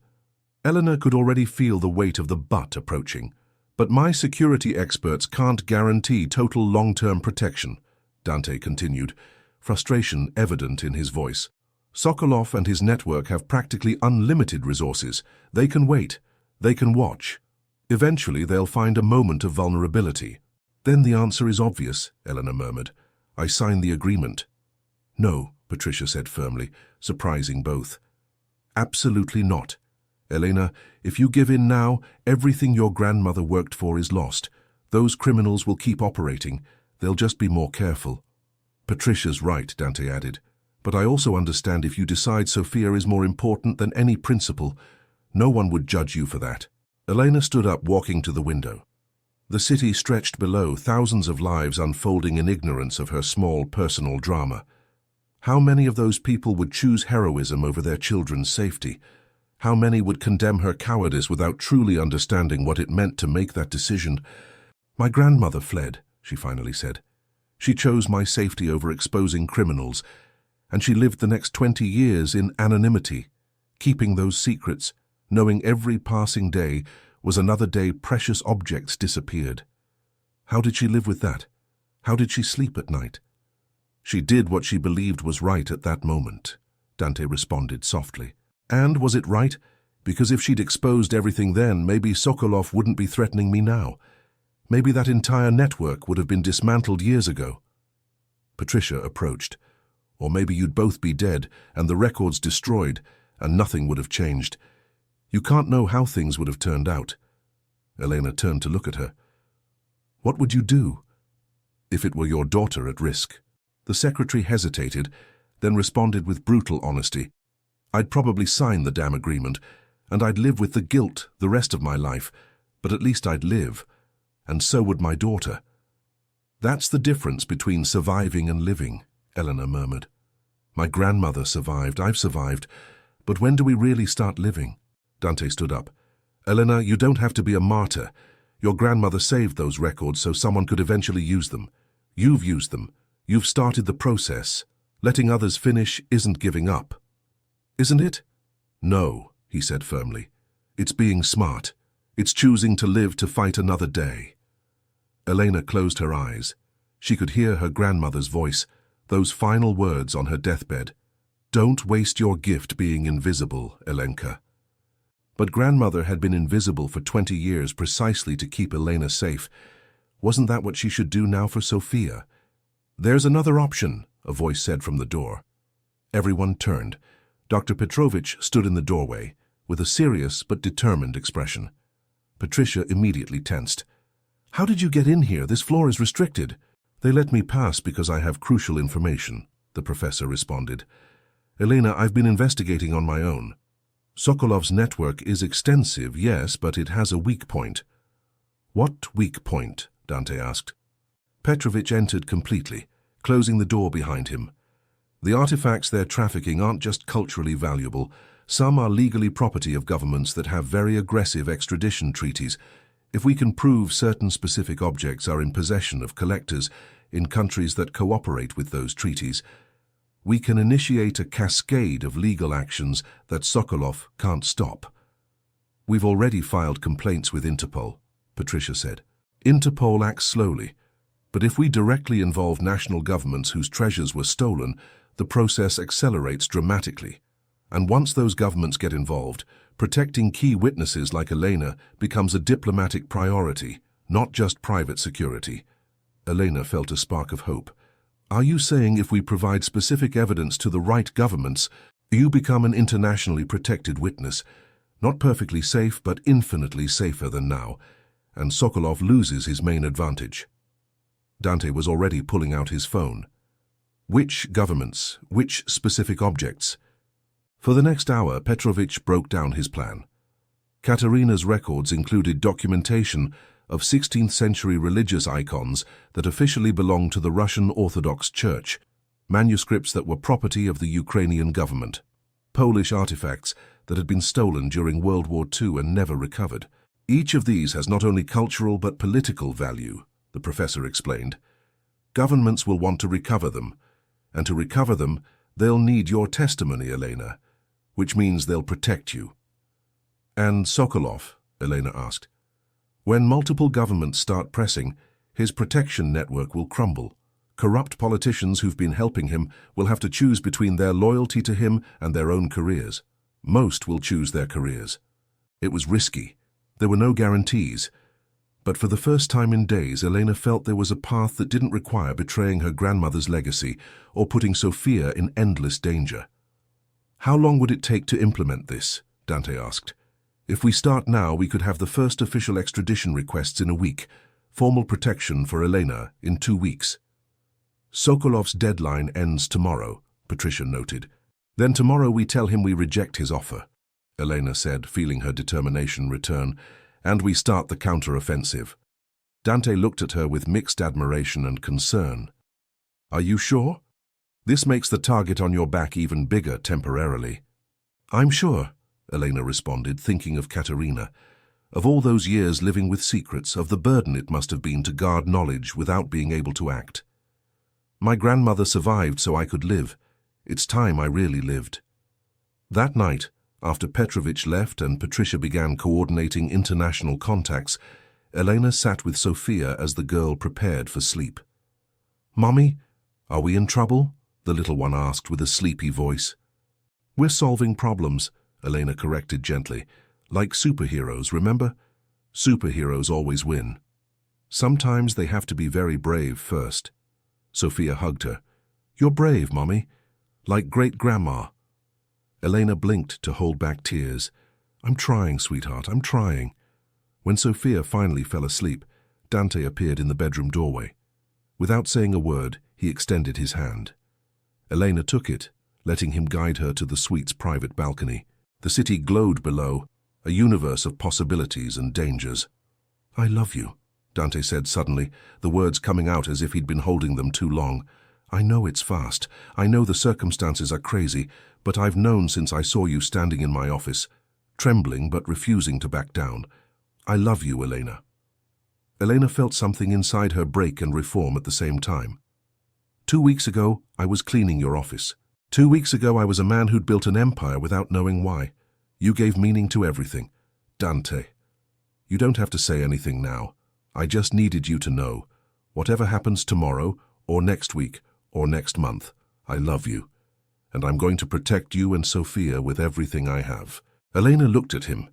Eleanor could already feel the weight of the "but" approaching. "But my security experts can't guarantee total long-term protection," Dante continued, frustration evident in his voice. "Sokolov and his network have practically unlimited resources. They can wait. They can watch. Eventually, they'll find a moment of vulnerability." "Then the answer is obvious," Eleanor murmured. "I signed the agreement." "No," Patricia said firmly, surprising both. "Absolutely not. Elena, if you give in now, everything your grandmother worked for is lost. Those criminals will keep operating. They'll just be more careful." "Patricia's right," Dante added. "But I also understand if you decide Sophia is more important than any principle, no one would judge you for that." Elena stood up, walking to the window. The city stretched below, thousands of lives unfolding in ignorance of her small personal drama. How many of those people would choose heroism over their children's safety? How many would condemn her cowardice without truly understanding what it meant to make that decision? "My grandmother fled," she finally said. "She chose my safety over exposing criminals, and she lived the next 20 years in anonymity, keeping those secrets, knowing every passing day was another day precious objects disappeared. How did she live with that? How did she sleep at night?" "She did what she believed was right at that moment," Dante responded softly. "And was it right? Because if she'd exposed everything then, maybe Sokolov wouldn't be threatening me now. Maybe that entire network would have been dismantled years ago." Patricia approached. "Or maybe you'd both be dead and the records destroyed, and nothing would have changed. You can't know how things would have turned out." Elena turned to look at her. "What would you do if it were your daughter at risk?" The secretary hesitated, then responded with brutal honesty. "I'd probably sign the damn agreement, and I'd live with the guilt the rest of my life, but at least I'd live, and so would my daughter." "That's the difference between surviving and living," Eleanor murmured. "My grandmother survived, I've survived, but when do we really start living?" Dante stood up. "Eleanor, you don't have to be a martyr. Your grandmother saved those records so someone could eventually use them. You've used them. You've started the process. Letting others finish isn't giving up. Isn't it?" "No," he said firmly. "It's being smart. It's choosing to live to fight another day." Elena closed her eyes. She could hear her grandmother's voice, those final words on her deathbed. "Don't waste your gift being invisible, Elenka." But grandmother had been invisible for 20 years precisely to keep Elena safe. Wasn't that what she should do now for Sophia? "There's another option," a voice said from the door. Everyone turned. Dr. Petrovich stood in the doorway, with a serious but determined expression. Patricia immediately tensed. "How did you get in here? This floor is restricted." "They let me pass because I have crucial information," the professor responded. "Elena, I've been investigating on my own. Sokolov's network is extensive, yes, but it has a weak point." "What weak point?" Dante asked. Petrovich entered completely, closing the door behind him. "The artifacts they're trafficking aren't just culturally valuable. Some are legally property of governments that have very aggressive extradition treaties. If we can prove certain specific objects are in possession of collectors in countries that cooperate with those treaties, we can initiate a cascade of legal actions that Sokolov can't stop." "We've already filed complaints with Interpol," Patricia said. "Interpol acts slowly, but if we directly involve national governments whose treasures were stolen, the process accelerates dramatically. And once those governments get involved, protecting key witnesses like Elena becomes a diplomatic priority, not just private security." Elena felt a spark of hope. "Are you saying if we provide specific evidence to the right governments, you become an internationally protected witness, not perfectly safe but infinitely safer than now, and Sokolov loses his main advantage?" Dante was already pulling out his phone. "Which governments? Which specific objects?" For the next hour, Petrovich broke down his plan. Katerina's records included documentation of 16th-century religious icons that officially belonged to the Russian Orthodox Church, manuscripts that were property of the Ukrainian government, Polish artifacts that had been stolen during World War II and never recovered. "Each of these has not only cultural but political value," the professor explained. Governments will want to recover them, and to recover them, they'll need your testimony, Elena, which means they'll protect you. And Sokolov, Elena asked. When multiple governments start pressing, his protection network will crumble. Corrupt politicians who've been helping him will have to choose between their loyalty to him and their own careers. Most will choose their careers. It was risky. There were no guarantees. But for the first time in days, Elena felt there was a path that didn't require betraying her grandmother's legacy or putting Sofia in endless danger. How long would it take to implement this? Dante asked. If we start now, we could have the first official extradition requests in a week, formal protection for Elena in 2 weeks. Sokolov's deadline ends tomorrow, Patricia noted. Then tomorrow we tell him we reject his offer, Elena said, feeling her determination return, and we start the counter-offensive. Dante looked at her with mixed admiration and concern. Are you sure? This makes the target on your back even bigger temporarily. I'm sure, Elena responded, thinking of Katerina, of all those years living with secrets, of the burden it must have been to guard knowledge without being able to act. My grandmother survived so I could live. It's time I really lived. That night, after Petrovich left and Patricia began coordinating international contacts, Elena sat with Sofia as the girl prepared for sleep. Mommy, are we in trouble? The little one asked with a sleepy voice. We're solving problems, Elena corrected gently. Like superheroes, remember? Superheroes always win. Sometimes they have to be very brave first. Sofia hugged her. You're brave, Mommy. Like great-grandma. Elena blinked to hold back tears. I'm trying, sweetheart, I'm trying. When Sofia finally fell asleep, Dante appeared in the bedroom doorway. Without saying a word, he extended his hand. Elena took it, letting him guide her to the suite's private balcony. The city glowed below, a universe of possibilities and dangers. I love you, Dante said suddenly, the words coming out as if he'd been holding them too long. I know it's fast. I know the circumstances are crazy, but I've known since I saw you standing in my office, trembling but refusing to back down. I love you, Elena. Elena felt something inside her break and reform at the same time. 2 weeks ago, I was cleaning your office. 2 weeks ago, I was a man who'd built an empire without knowing why. You gave meaning to everything. Dante. You don't have to say anything now. I just needed you to know. Whatever happens tomorrow, or next week, or next month, I love you. And I'm going to protect you and Sofia with everything I have. Elena looked at him,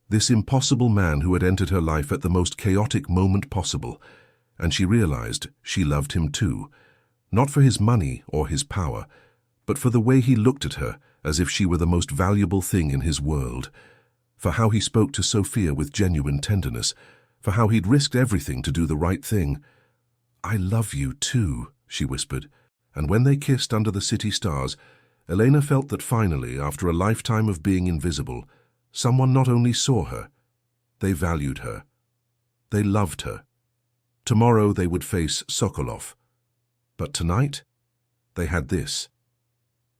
this impossible man who had entered her life at the most chaotic moment possible, and she realized she loved him too, not for his money or his power, but for the way he looked at her as if she were the most valuable thing in his world, for how he spoke to Sofia with genuine tenderness, for how he'd risked everything to do the right thing. I love you too, she whispered, and when they kissed under the city stars, Elena felt that finally, after a lifetime of being invisible, someone not only saw her, they valued her. They loved her. Tomorrow they would face Sokolov. But tonight, they had this.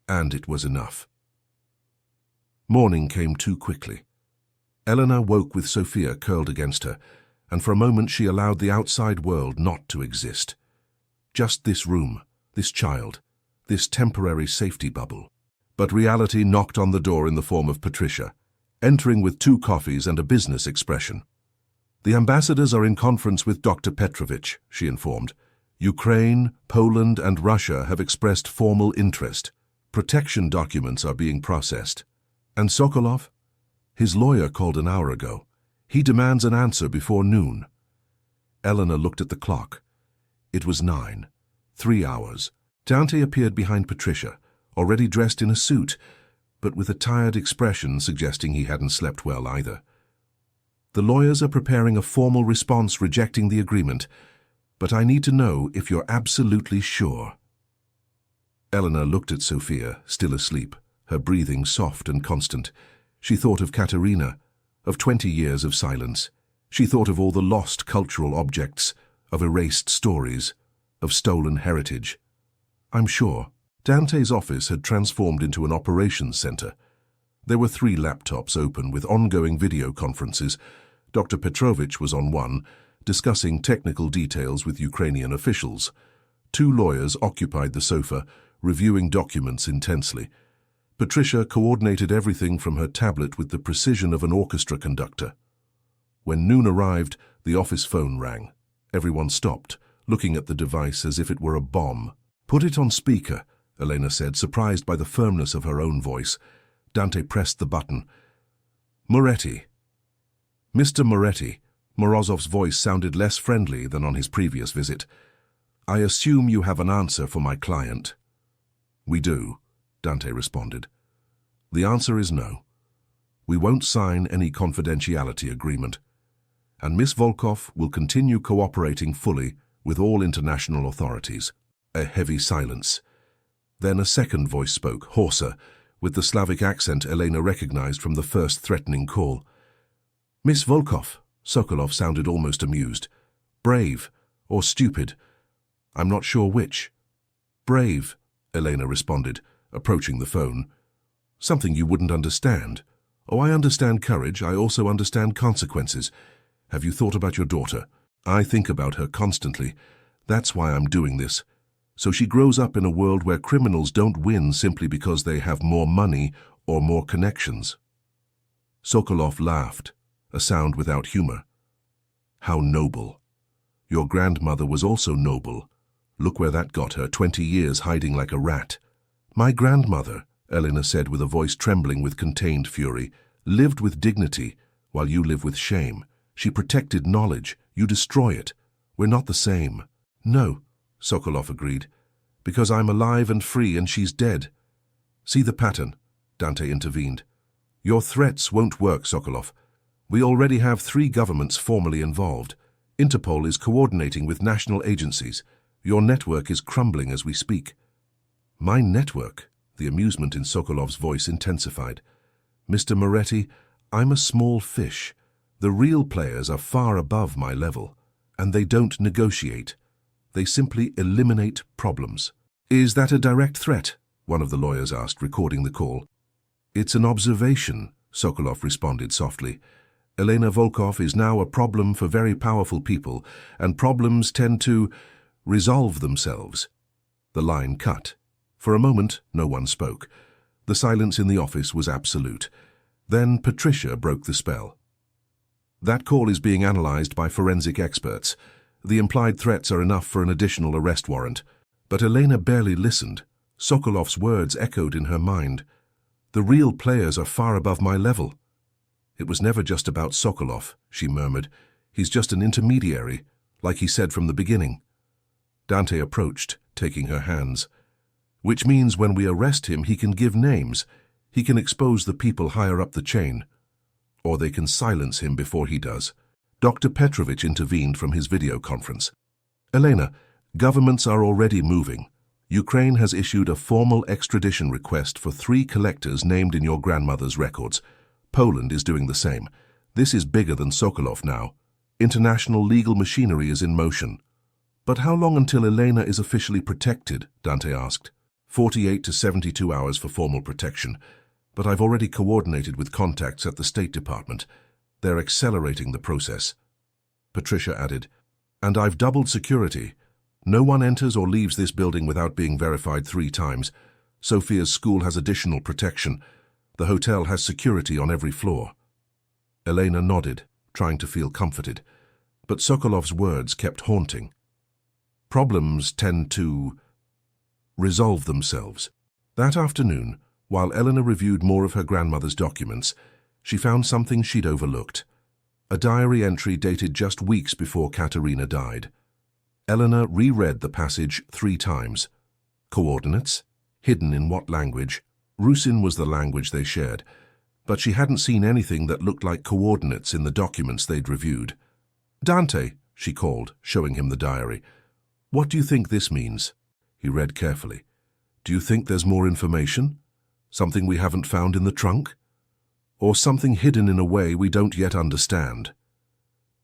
And it was enough. Morning came too quickly. Elena woke with Sofia curled against her, and for a moment she allowed the outside world not to exist. Just this room, this child, this temporary safety bubble. But reality knocked on the door in the form of Patricia, entering with 2 coffees and a business expression. The ambassadors are in conference with Dr. Petrovich, she informed. Ukraine, Poland, and Russia have expressed formal interest. Protection documents are being processed. And Sokolov? His lawyer called an hour ago. He demands an answer before noon. Elena looked at the clock. It was 9. 3 hours. Dante appeared behind Patricia, already dressed in a suit, but with a tired expression suggesting he hadn't slept well either. The lawyers are preparing a formal response rejecting the agreement, but I need to know if you're absolutely sure. Elena looked at Sofia, still asleep, her breathing soft and constant. She thought of Katerina, of 20 years of silence. She thought of all the lost cultural objects, of erased stories, of stolen heritage. I'm sure. Dante's office had transformed into an operations center. There were 3 laptops open with ongoing video conferences. Dr. Petrovich was on one, discussing technical details with Ukrainian officials. Two lawyers occupied the sofa, reviewing documents intensely. Patricia coordinated everything from her tablet with the precision of an orchestra conductor. When noon arrived, the office phone rang. Everyone stopped, looking at the device as if it were a bomb. "Put it on speaker," Elena said, surprised by the firmness of her own voice. Dante pressed the button. "Moretti." "Mr. Moretti." Morozov's voice sounded less friendly than on his previous visit. "I assume you have an answer for my client." "We do," Dante responded. "The answer is no. We won't sign any confidentiality agreement. And Miss Volkov will continue cooperating fully with all international authorities." A heavy silence. Then a second voice spoke, hoarser, with the Slavic accent Elena recognized from the first threatening call. "Miss Volkov," Sokolov sounded almost amused. "Brave or stupid? I'm not sure which." "Brave," Elena responded, approaching the phone. "Something you wouldn't understand. Oh, I understand courage. I also understand consequences. Have you thought about your daughter? I think about her constantly. That's why I'm doing this. So she grows up in a world where criminals don't win simply because they have more money or more connections." Sokolov laughed, a sound without humor. "How noble. Your grandmother was also noble. Look where that got her, 20 years hiding like a rat." "My grandmother," Elena said with a voice trembling with contained fury, "lived with dignity while you live with shame. She protected knowledge. You destroy it. We're not the same." "No," Sokolov agreed, "because I'm alive and free and she's dead." "See the pattern," Dante intervened. "Your threats won't work, Sokolov. We already have 3 governments formally involved. Interpol is coordinating with national agencies. Your network is crumbling as we speak." "My network?" The amusement in Sokolov's voice intensified. "Mr. Moretti, I'm a small fish. The real players are far above my level, and they don't negotiate. They simply eliminate problems." "Is that a direct threat?" one of the lawyers asked, recording the call. "It's an observation," Sokolov responded softly. "Elena Volkov is now a problem for very powerful people, and problems tend to resolve themselves." The line cut. For a moment, no one spoke. The silence in the office was absolute. Then Patricia broke the spell. "That call is being analyzed by forensic experts. The implied threats are enough for an additional arrest warrant." But Elena barely listened. Sokolov's words echoed in her mind. "The real players are far above my level." "It was never just about Sokolov," she murmured. "He's just an intermediary, like he said from the beginning." Dante approached, taking her hands. "Which means when we arrest him, he can give names. He can expose the people higher up the chain. Or they can silence him before he does." Dr. Petrovich intervened from his video conference. "Elena, governments are already moving. Ukraine has issued a formal extradition request for 3 collectors named in your grandmother's records. Poland is doing the same. This is bigger than Sokolov now. International legal machinery is in motion." "But how long until Elena is officially protected?" Dante asked. 48 to 72 hours for formal protection. But I've already coordinated with contacts at the State Department. They're accelerating the process." Patricia added, "And I've doubled security. No one enters or leaves this building without being verified 3 times. Sophia's school has additional protection. The hotel has security on every floor." Elena nodded, trying to feel comforted. But Sokolov's words kept haunting. "Problems tend to resolve themselves." That afternoon, while Elena reviewed more of her grandmother's documents, she found something she'd overlooked. A diary entry dated just weeks before Katerina died. Elena reread the passage 3 times. Coordinates? Hidden in what language? Rusin was the language they shared, but she hadn't seen anything that looked like coordinates in the documents they'd reviewed. "Dante," she called, showing him the diary. "What do you think this means?" He read carefully. "Do you think there's more information? Something we haven't found in the trunk? Or something hidden in a way we don't yet understand?"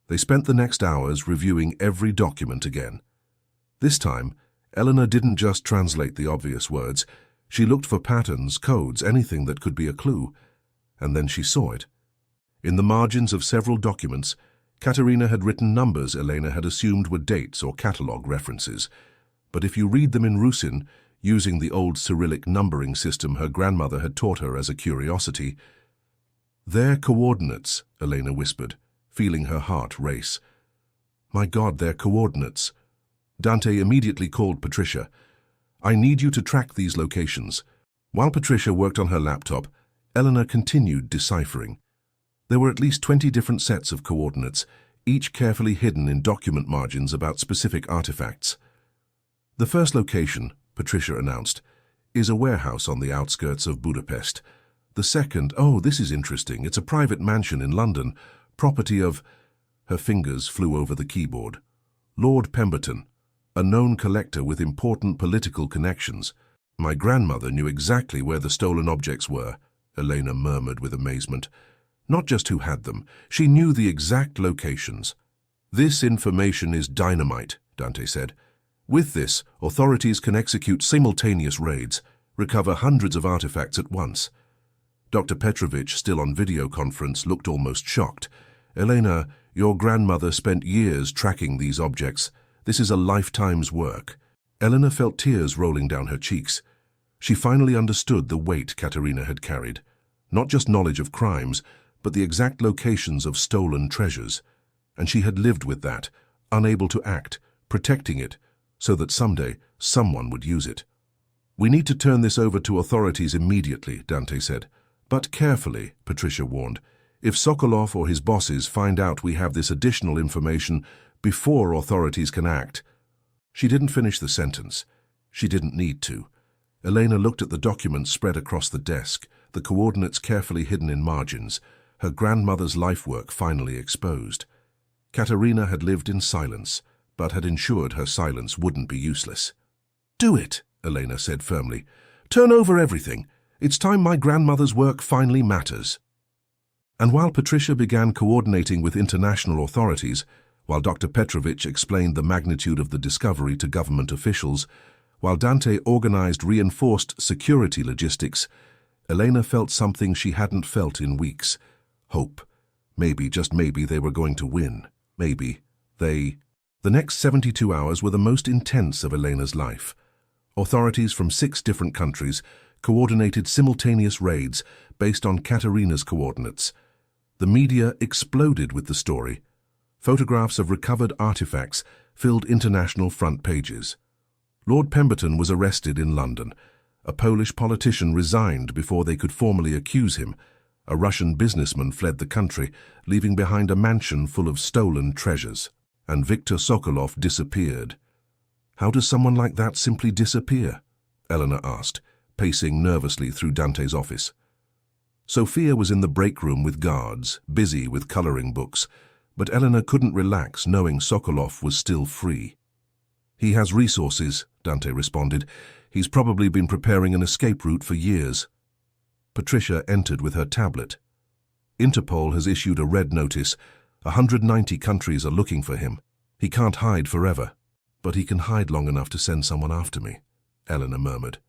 They spent the next hours reviewing every document again. This time, Elena didn't just translate the obvious words. She looked for patterns, codes, anything that could be a clue. And then she saw it. In the margins of several documents, Katerina had written numbers Elena had assumed were dates or catalogue references. But if you read them in Rusin, using the old Cyrillic numbering system her grandmother had taught her as a curiosity, "Their coordinates," Elena whispered, feeling her heart race. "My God, their coordinates." Dante immediately called Patricia. "I need you to track these locations." While Patricia worked on her laptop, Eleanor continued deciphering. There were at least 20 different sets of coordinates, each carefully hidden in document margins about specific artifacts. "The first location," Patricia announced, "is a warehouse on the outskirts of Budapest. The second, oh, this is interesting, it's a private mansion in London, property of—" Her fingers flew over the keyboard. "Lord Pemberton, a known collector with important political connections." "My grandmother knew exactly where the stolen objects were," Elena murmured with amazement. "Not just who had them, she knew the exact locations." "This information is dynamite," Dante said. "With this, authorities can execute simultaneous raids, recover hundreds of artifacts at once." Dr. Petrovich, still on video conference, looked almost shocked. "Elena, your grandmother spent years tracking these objects. This is a lifetime's work." Elena felt tears rolling down her cheeks. She finally understood the weight Katerina had carried. Not just knowledge of crimes, but the exact locations of stolen treasures. And she had lived with that, unable to act, protecting it, so that someday someone would use it. "We need to turn this over to authorities immediately," Dante said. "But carefully," Patricia warned. "If Sokolov or his bosses find out we have this additional information before authorities can act—" She didn't finish the sentence. She didn't need to. Elena looked at the documents spread across the desk, the coordinates carefully hidden in margins, her grandmother's lifework finally exposed. Katerina had lived in silence, but had ensured her silence wouldn't be useless. "Do it," Elena said firmly. "Turn over everything. It's time my grandmother's work finally matters." And while Patricia began coordinating with international authorities, while Dr. Petrovich explained the magnitude of the discovery to government officials, while Dante organized reinforced security logistics, Elena felt something she hadn't felt in weeks. Hope. Maybe, just maybe, they were going to win. Maybe. The next 72 hours were the most intense of Elena's life. Authorities from 6 different countries coordinated simultaneous raids based on Katerina's coordinates. The media exploded with the story. Photographs of recovered artifacts filled international front pages. Lord Pemberton was arrested in London. A Polish politician resigned before they could formally accuse him. A Russian businessman fled the country, leaving behind a mansion full of stolen treasures. And Viktor Sokolov disappeared. "How does someone like that simply disappear?" Eleanor asked, pacing nervously through Dante's office. Sophia was in the break room with guards, busy with coloring books, but Eleanor couldn't relax knowing Sokolov was still free. "He has resources," Dante responded. "He's probably been preparing an escape route for years." Patricia entered with her tablet. "Interpol has issued a red notice. 190 countries are looking for him. He can't hide forever." "But he can hide long enough to send someone after me," Eleanor murmured.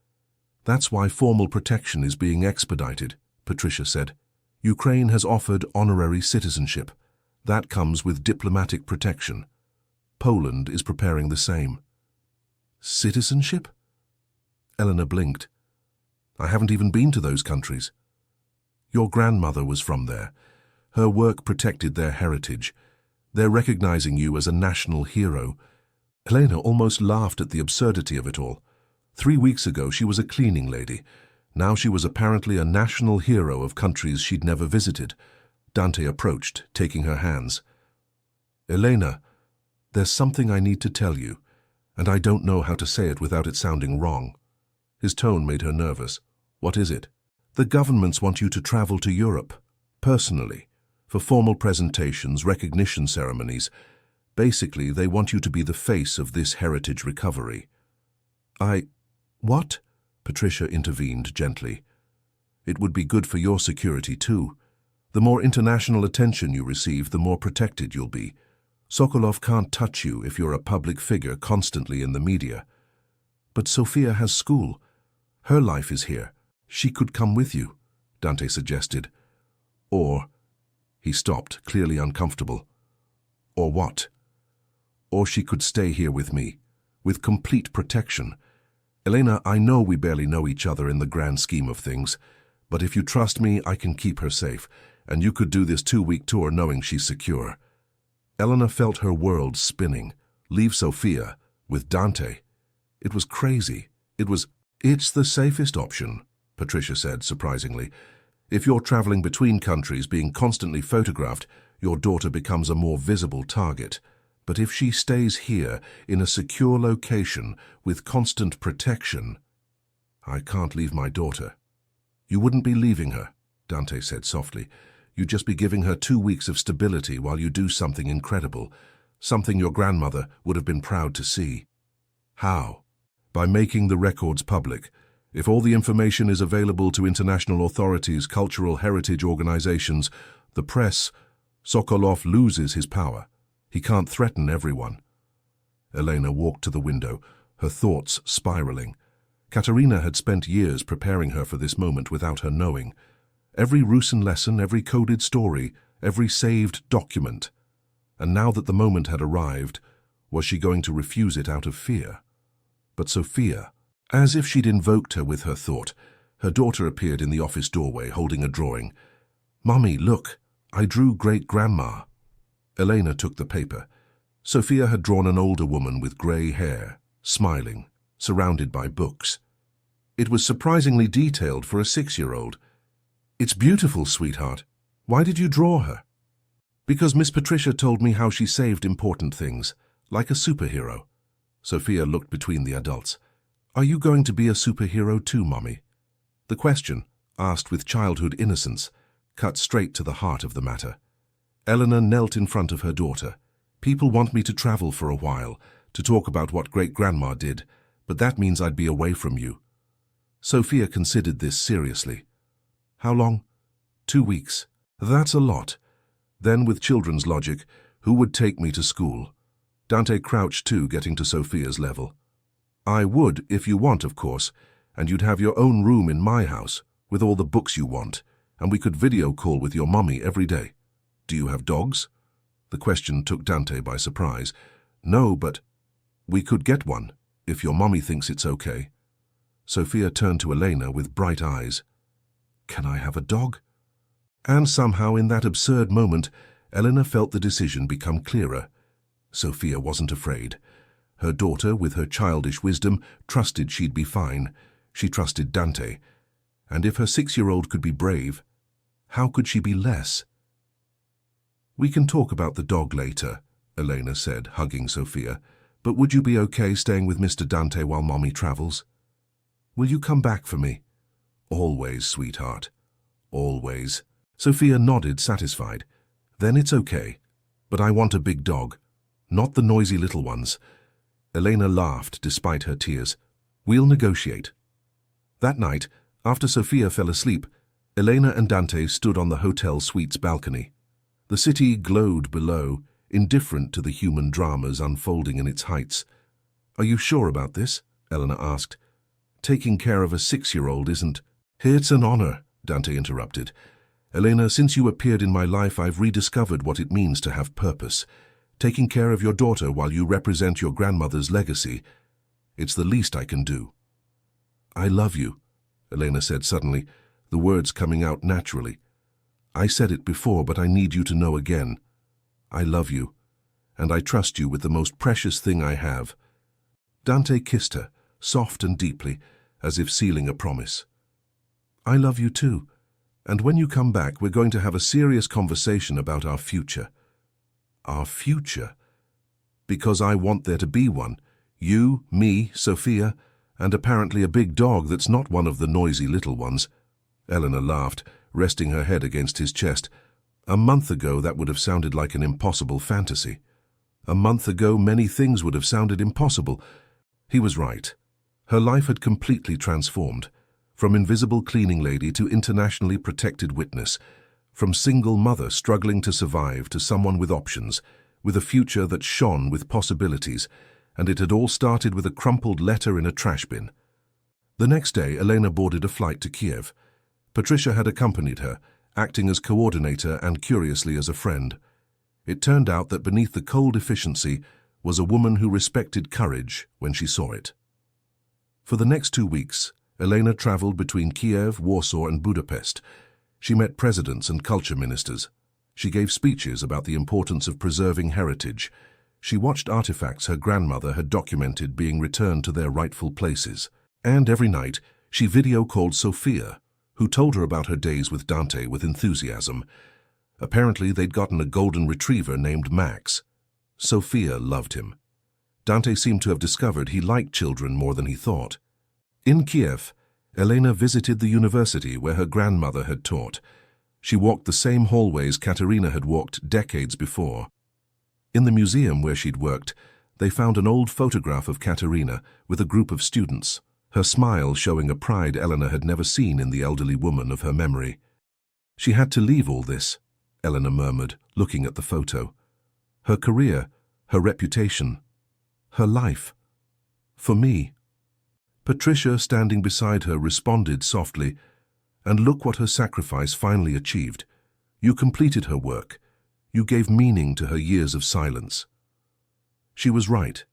"That's why formal protection is being expedited," Patricia said. "Ukraine has offered honorary citizenship. That comes with diplomatic protection. Poland is preparing the same." "Citizenship?" Eleanor blinked. "I haven't even been to those countries." "Your grandmother was from there. Her work protected their heritage. They're recognizing you as a national hero." Elena almost laughed at the absurdity of it all. 3 weeks ago she was a cleaning lady. Now she was apparently a national hero of countries she'd never visited. Dante approached, taking her hands. "Elena, there's something I need to tell you, and I don't know how to say it without it sounding wrong." His tone made her nervous. "What is it?" "The governments want you to travel to Europe, personally, for formal presentations, recognition ceremonies. Basically, they want you to be the face of this heritage recovery." "What?" Patricia intervened gently. "It would be good for your security too. The more international attention you receive, the more protected you'll be. Sokolov can't touch you if you're a public figure constantly in the media." "But Sophia has school. Her life is here. She could come with you," Dante suggested. "Or—" He stopped, clearly uncomfortable. Or what? Or she could stay here with me, with complete protection. Elena, I know we barely know each other in the grand scheme of things, but if you trust me, I can keep her safe, and you could do this 2-week tour knowing she's secure. Elena felt her world spinning. Leave Sophia, with Dante. It was crazy. It's the safest option, Patricia said, surprisingly. If you're traveling between countries being constantly photographed, your daughter becomes a more visible target. But if she stays here, in a secure location, with constant protection... I can't leave my daughter. You wouldn't be leaving her, Dante said softly. You'd just be giving her 2 weeks of stability while you do something incredible, something your grandmother would have been proud to see. How? By making the records public. If all the information is available to international authorities, cultural heritage organizations, the press, Sokolov loses his power. He can't threaten everyone. Elena walked to the window, her thoughts spiraling. Katerina had spent years preparing her for this moment without her knowing. Every Rusin lesson, every coded story, every saved document. And now that the moment had arrived, was she going to refuse it out of fear? But Sophia, as if she'd invoked her with her thought, her daughter appeared in the office doorway holding a drawing. "Mummy, look, I drew great-grandma." Elena took the paper. Sophia had drawn an older woman with grey hair, smiling, surrounded by books. It was surprisingly detailed for a 6-year-old. "It's beautiful, sweetheart. Why did you draw her?" "Because Miss Patricia told me how she saved important things, like a superhero." Sophia looked between the adults. "Are you going to be a superhero too, Mummy?" The question, asked with childhood innocence, cut straight to the heart of the matter. Eleanor knelt in front of her daughter. "People want me to travel for a while, to talk about what great-grandma did, but that means I'd be away from you." Sophia considered this seriously. "How long?" 2 weeks. "That's a lot." Then, with children's logic, who would take me to school? Dante crouched too, getting to Sophia's level. "I would, if you want, of course, and you'd have your own room in my house, with all the books you want, and we could video call with your mummy every day. Do you have dogs?" The question took Dante by surprise. "No, but we could get one, if your mummy thinks it's okay." Sophia turned to Elena with bright eyes. "Can I have a dog?" And somehow in that absurd moment, Elena felt the decision become clearer. Sophia wasn't afraid. Her daughter, with her childish wisdom, trusted she'd be fine. She trusted Dante. And if her 6-year-old could be brave, how could she be less? "We can talk about the dog later," Elena said, hugging Sophia. "But would you be okay staying with Mr. Dante while Mommy travels? Will you come back for me?" "Always, sweetheart. Always." Sophia nodded, satisfied. "Then it's okay. But I want a big dog. Not the noisy little ones." Elena laughed despite her tears. "We'll negotiate." That night, after Sophia fell asleep, Elena and Dante stood on the hotel suite's balcony. The city glowed below, indifferent to the human dramas unfolding in its heights. "Are you sure about this?" Elena asked. "Taking care of a 6-year-old isn't—" "It's an honor," Dante interrupted. "Elena, since you appeared in my life, I've rediscovered what it means to have purpose. Taking care of your daughter while you represent your grandmother's legacy. It's the least I can do." "I love you," Elena said suddenly, the words coming out naturally. "I said it before, but I need you to know again. I love you, and I trust you with the most precious thing I have." Dante kissed her, soft and deeply, as if sealing a promise. "I love you too, and when you come back, we're going to have a serious conversation about our future." "Our future?" "Because I want there to be one. You, me, Sophia, and apparently a big dog that's not one of the noisy little ones." Eleanor laughed, resting her head against his chest. "A month ago that would have sounded like an impossible fantasy. A month ago many things would have sounded impossible." He was right. Her life had completely transformed. From invisible cleaning lady to internationally protected witness. From single mother struggling to survive to someone with options, with a future that shone with possibilities, and it had all started with a crumpled letter in a trash bin. The next day, Elena boarded a flight to Kiev. Patricia had accompanied her, acting as coordinator and curiously as a friend. It turned out that beneath the cold efficiency was a woman who respected courage when she saw it. For the next 2 weeks, Elena traveled between Kiev, Warsaw, and Budapest. She met presidents and culture ministers. She gave speeches about the importance of preserving heritage. She watched artifacts her grandmother had documented being returned to their rightful places. And every night, she video-called Sofia, who told her about her days with Dante with enthusiasm. Apparently, they'd gotten a golden retriever named Max. Sofia loved him. Dante seemed to have discovered he liked children more than he thought. In Kiev, Elena visited the university where her grandmother had taught. She walked the same hallways Katerina had walked decades before. In the museum where she'd worked, they found an old photograph of Katerina with a group of students, her smile showing a pride Elena had never seen in the elderly woman of her memory. She had to leave all this, Elena murmured, looking at the photo. Her career, her reputation, her life. For me. Patricia, standing beside her, responded softly, "And look what her sacrifice finally achieved. You completed her work. You gave meaning to her years of silence." She was right.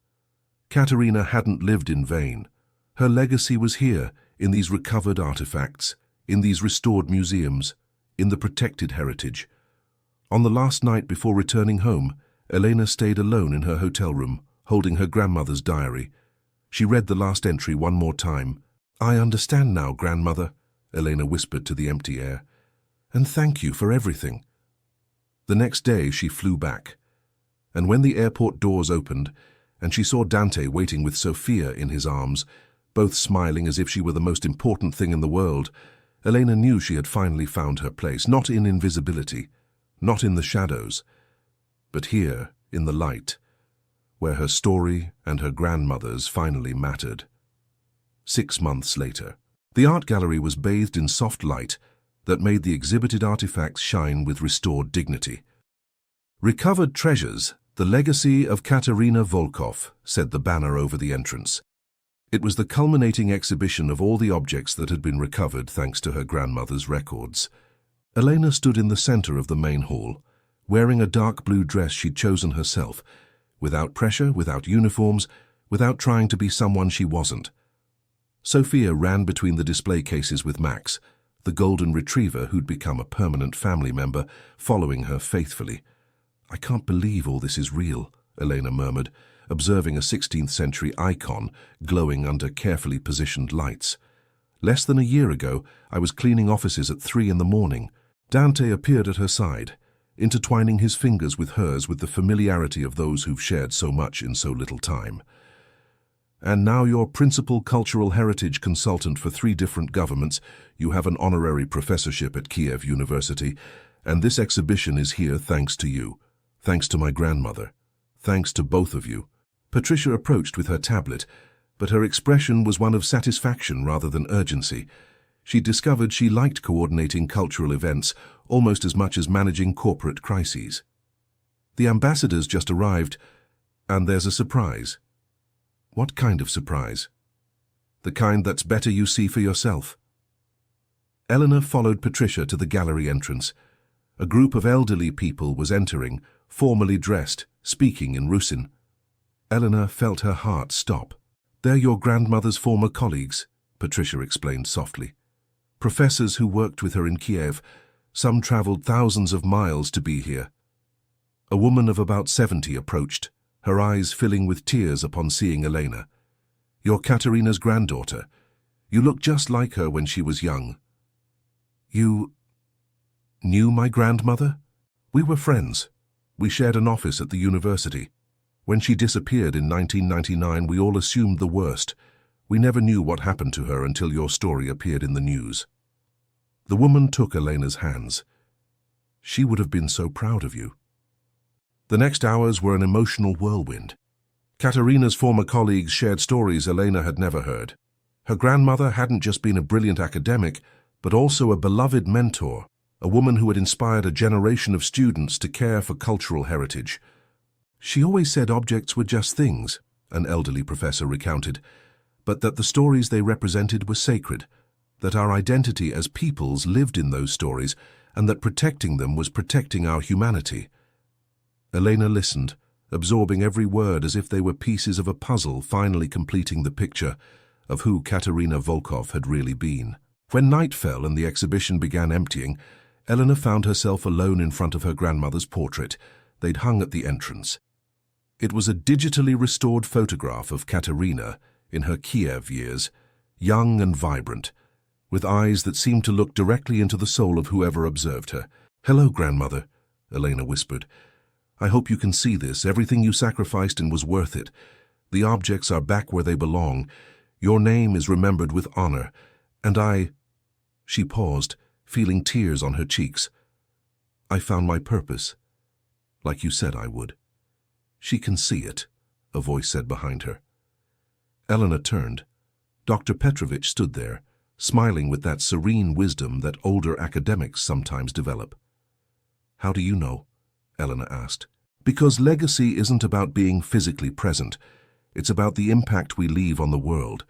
Katerina hadn't lived in vain. Her legacy was here, in these recovered artifacts, in these restored museums, in the protected heritage. On the last night before returning home, Elena stayed alone in her hotel room, holding her grandmother's diary. She read the last entry one more time. "I understand now, grandmother," Elena whispered to the empty air. "And thank you for everything." The next day she flew back. And when the airport doors opened, and she saw Dante waiting with Sofia in his arms, both smiling as if she were the most important thing in the world, Elena knew she had finally found her place, not in invisibility, not in the shadows, but here, in the light, where her story and her grandmother's finally mattered. 6 months later, the art gallery was bathed in soft light that made the exhibited artifacts shine with restored dignity. "Recovered treasures, the legacy of Katerina Volkov," said the banner over the entrance. It was the culminating exhibition of all the objects that had been recovered thanks to her grandmother's records. Elena stood in the center of the main hall, wearing a dark blue dress she'd chosen herself, without pressure, without uniforms, without trying to be someone she wasn't. Sofia ran between the display cases with Max, the golden retriever who'd become a permanent family member, following her faithfully. "I can't believe all this is real," Elena murmured, observing a 16th century icon glowing under carefully positioned lights. "Less than a year ago, I was cleaning offices at 3 in the morning. Dante appeared at her side, intertwining his fingers with hers with the familiarity of those who've shared so much in so little time. And now you're principal cultural heritage consultant for 3 different governments, you have an honorary professorship at Kiev University, and this exhibition is here thanks to you, thanks to my grandmother, thanks to both of you." Patricia approached with her tablet, but her expression was one of satisfaction rather than urgency. She discovered she liked coordinating cultural events almost as much as managing corporate crises. "The ambassadors just arrived, and there's a surprise." "What kind of surprise?" "The kind that's better you see for yourself." Elena followed Patricia to the gallery entrance. A group of elderly people was entering, formally dressed, speaking in Rusin. Elena felt her heart stop. "They're your grandmother's former colleagues," Patricia explained softly. "Professors who worked with her in Kiev. Some traveled thousands of miles to be here." A woman of about 70 approached, her eyes filling with tears upon seeing Elena. "You're Katerina's granddaughter. You look just like her when she was young." "You knew my grandmother?" "We were friends. We shared an office at the university. When she disappeared in 1999, we all assumed the worst. We never knew what happened to her until your story appeared in the news." The woman took Elena's hands. "She would have been so proud of you." The next hours were an emotional whirlwind. Katerina's former colleagues shared stories Elena had never heard. Her grandmother hadn't just been a brilliant academic, but also a beloved mentor, a woman who had inspired a generation of students to care for cultural heritage. "She always said objects were just things," an elderly professor recounted, "but that the stories they represented were sacred, that our identity as peoples lived in those stories, and that protecting them was protecting our humanity." Elena listened, absorbing every word as if they were pieces of a puzzle finally completing the picture of who Katerina Volkov had really been. When night fell and the exhibition began emptying, Elena found herself alone in front of her grandmother's portrait they'd hung at the entrance. It was a digitally restored photograph of Katerina in her Kiev years, young and vibrant, with eyes that seemed to look directly into the soul of whoever observed her. "Hello, grandmother," Elena whispered. "I hope you can see this. Everything you sacrificed and was worth it. The objects are back where they belong. Your name is remembered with honor. And I—" She paused, feeling tears on her cheeks. "I found my purpose, like you said I would." "She can see it," a voice said behind her. Elena turned. Dr. Petrovich stood there, smiling with that serene wisdom that older academics sometimes develop. "How do you know?" Elena asked. "Because legacy isn't about being physically present. It's about the impact we leave on the world.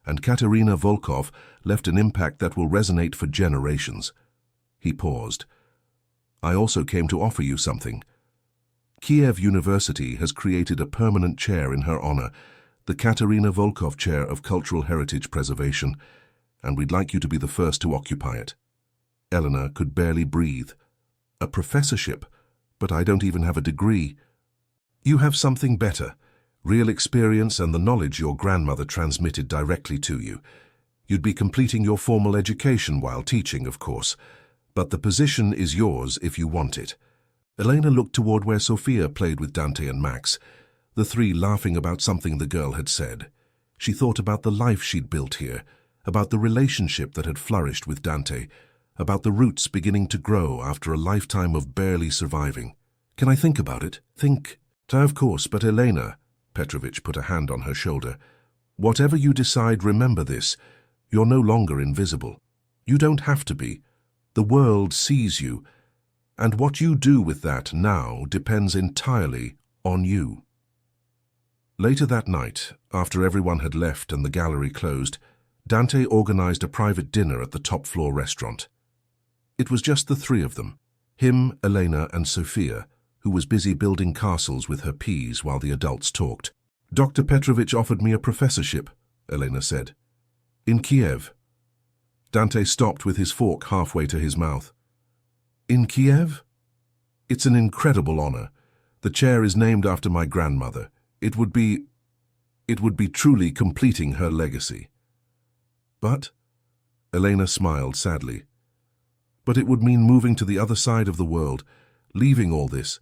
And Katerina Volkov left an impact that will resonate for generations." He paused. "I also came to offer you something. Kiev University has created a permanent chair in her honor, the Katerina Volkov Chair of Cultural Heritage Preservation, and we'd like you to be the first to occupy it." Elena could barely breathe. "A professorship? But I don't even have a degree." "You have something better. Real experience and the knowledge your grandmother transmitted directly to you. You'd be completing your formal education while teaching, of course, but the position is yours if you want it." Elena looked toward where Sophia played with Dante and Max, the three laughing about something the girl had said. She thought about the life she'd built here, about the relationship that had flourished with Dante, about the roots beginning to grow after a lifetime of barely surviving. "Can I think about it? Think?" "Of course, but Elena," Petrovich put a hand on her shoulder, "whatever you decide, remember this. You're no longer invisible. You don't have to be. The world sees you, and what you do with that now depends entirely on you." Later that night, after everyone had left and the gallery closed, Dante organized a private dinner at the top-floor restaurant. It was just the three of them, him, Elena, and Sophia, who was busy building castles with her peas while the adults talked. "Dr. Petrovich offered me a professorship," Elena said. "In Kiev." Dante stopped with his fork halfway to his mouth. "In Kiev? It's an incredible honor. The chair is named after my grandmother. It would be truly completing her legacy." "But," Elena smiled sadly, "but it would mean moving to the other side of the world, leaving all this."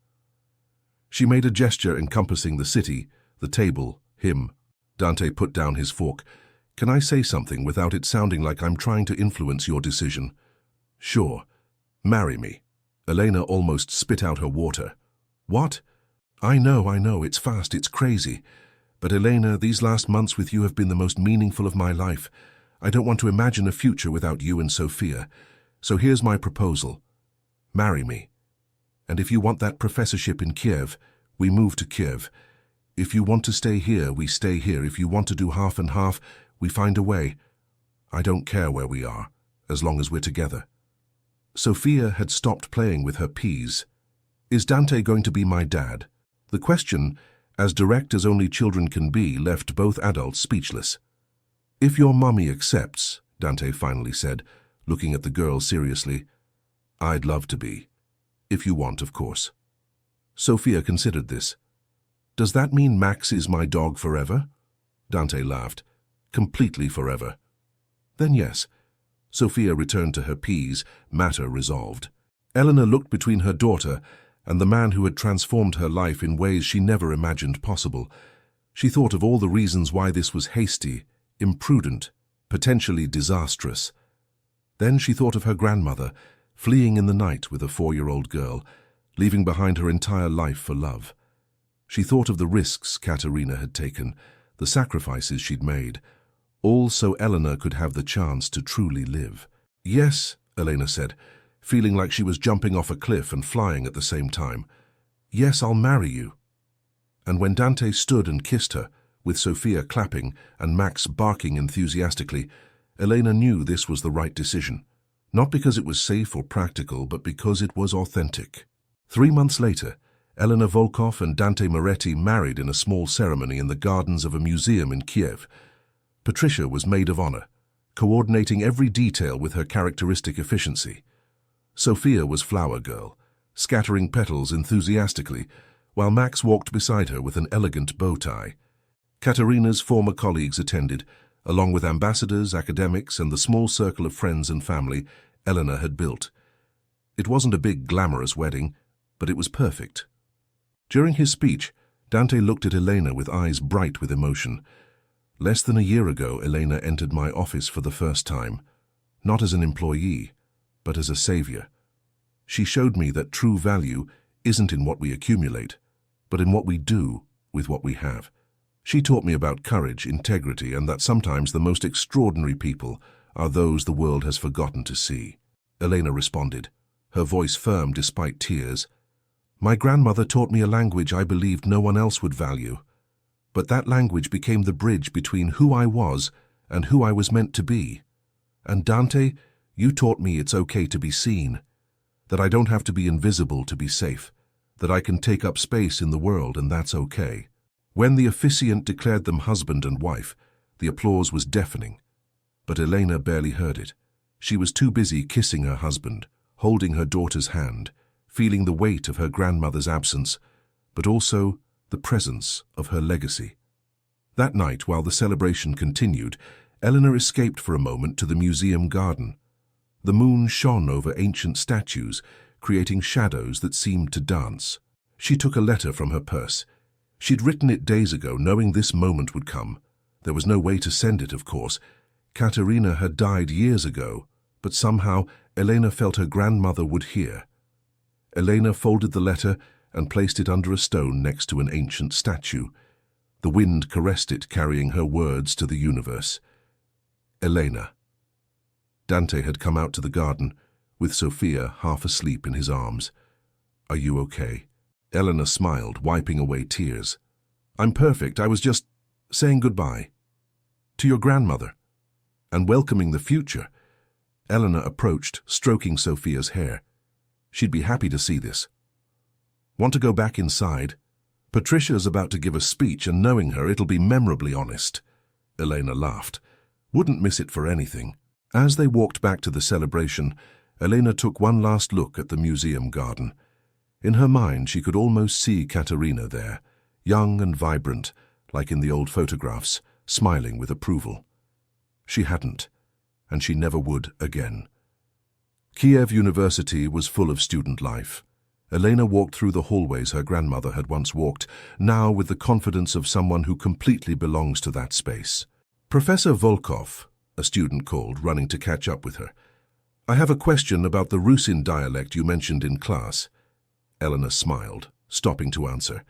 She made a gesture encompassing the city, the table, him. Dante put down his fork. "Can I say something without it sounding like I'm trying to influence your decision?" "Sure. Marry me." Elena almost spit out her water. "What?" I know, it's fast, it's crazy. But Elena, these last months with you have been the most meaningful of my life. I don't want to imagine a future without you and Sophia. So here's my proposal. Marry me. And if you want that professorship in Kiev, we move to Kiev. If you want to stay here, we stay here. If you want to do half and half, we find a way. I don't care where we are, as long as we're together." Sophia had stopped playing with her peas. "Is Dante going to be my dad?" The question, as direct as only children can be, left both adults speechless. "If your mummy accepts," Dante finally said, looking at the girl seriously, "I'd love to be. If you want, of course." Sophia considered this. "Does that mean Max is my dog forever?" Dante laughed. "Completely forever." "Then yes." Sophia returned to her peas, matter resolved. Elena looked between her daughter and the man who had transformed her life in ways she never imagined possible. She thought of all the reasons why this was hasty, imprudent, potentially disastrous. Then she thought of her grandmother, fleeing in the night with a 4-year-old girl, leaving behind her entire life for love. She thought of the risks Katerina had taken, the sacrifices she'd made, all so Elena could have the chance to truly live. "Yes," Elena said, feeling like she was jumping off a cliff and flying at the same time. "Yes, I'll marry you." And when Dante stood and kissed her, with Sophia clapping and Max barking enthusiastically, Elena knew this was the right decision. Not because it was safe or practical, but because it was authentic. 3 months later, Elena Volkov and Dante Moretti married in a small ceremony in the gardens of a museum in Kiev. Patricia was maid of honor, coordinating every detail with her characteristic efficiency. Sophia was flower girl, scattering petals enthusiastically, while Max walked beside her with an elegant bow tie. Katerina's former colleagues attended, along with ambassadors, academics, and the small circle of friends and family Elena had built. It wasn't a big, glamorous wedding, but it was perfect. During his speech, Dante looked at Elena with eyes bright with emotion. Less than a year ago, Elena entered my office for the first time, not as an employee, but as a savior. She showed me that true value isn't in what we accumulate, but in what we do with what we have. She taught me about courage, integrity, and that sometimes the most extraordinary people are those the world has forgotten to see. Elena responded, her voice firm despite tears. My grandmother taught me a language I believed no one else would value. But that language became the bridge between who I was and who I was meant to be. And Dante, you taught me it's okay to be seen, that I don't have to be invisible to be safe, that I can take up space in the world and that's okay. When the officiant declared them husband and wife, the applause was deafening. But Elena barely heard it. She was too busy kissing her husband, holding her daughter's hand, feeling the weight of her grandmother's absence, but also the presence of her legacy. That night, while the celebration continued, Eleanor escaped for a moment to the museum garden. The moon shone over ancient statues, creating shadows that seemed to dance. She took a letter from her purse. She'd written it days ago, knowing this moment would come. There was no way to send it, of course. Katerina had died years ago, but somehow Elena felt her grandmother would hear. Elena folded the letter and placed it under a stone next to an ancient statue. The wind caressed it, carrying her words to the universe. Elena. Dante had come out to the garden, with Sophia half asleep in his arms. Are you okay? Elena smiled, wiping away tears. I'm perfect. I was just saying goodbye. To your grandmother. And welcoming the future. Elena approached, stroking Sophia's hair. She'd be happy to see this. Want to go back inside? Patricia's about to give a speech, and knowing her, it'll be memorably honest. Elena laughed. Wouldn't miss it for anything. As they walked back to the celebration, Elena took one last look at the museum garden. In her mind, she could almost see Katerina there, young and vibrant, like in the old photographs, smiling with approval. She hadn't, and she never would again. Kiev University was full of student life. Elena walked through the hallways her grandmother had once walked, now with the confidence of someone who completely belongs to that space. Professor Volkov, a student called, running to catch up with her. I have a question about the Rusin dialect you mentioned in class. Elena smiled, stopping to answer.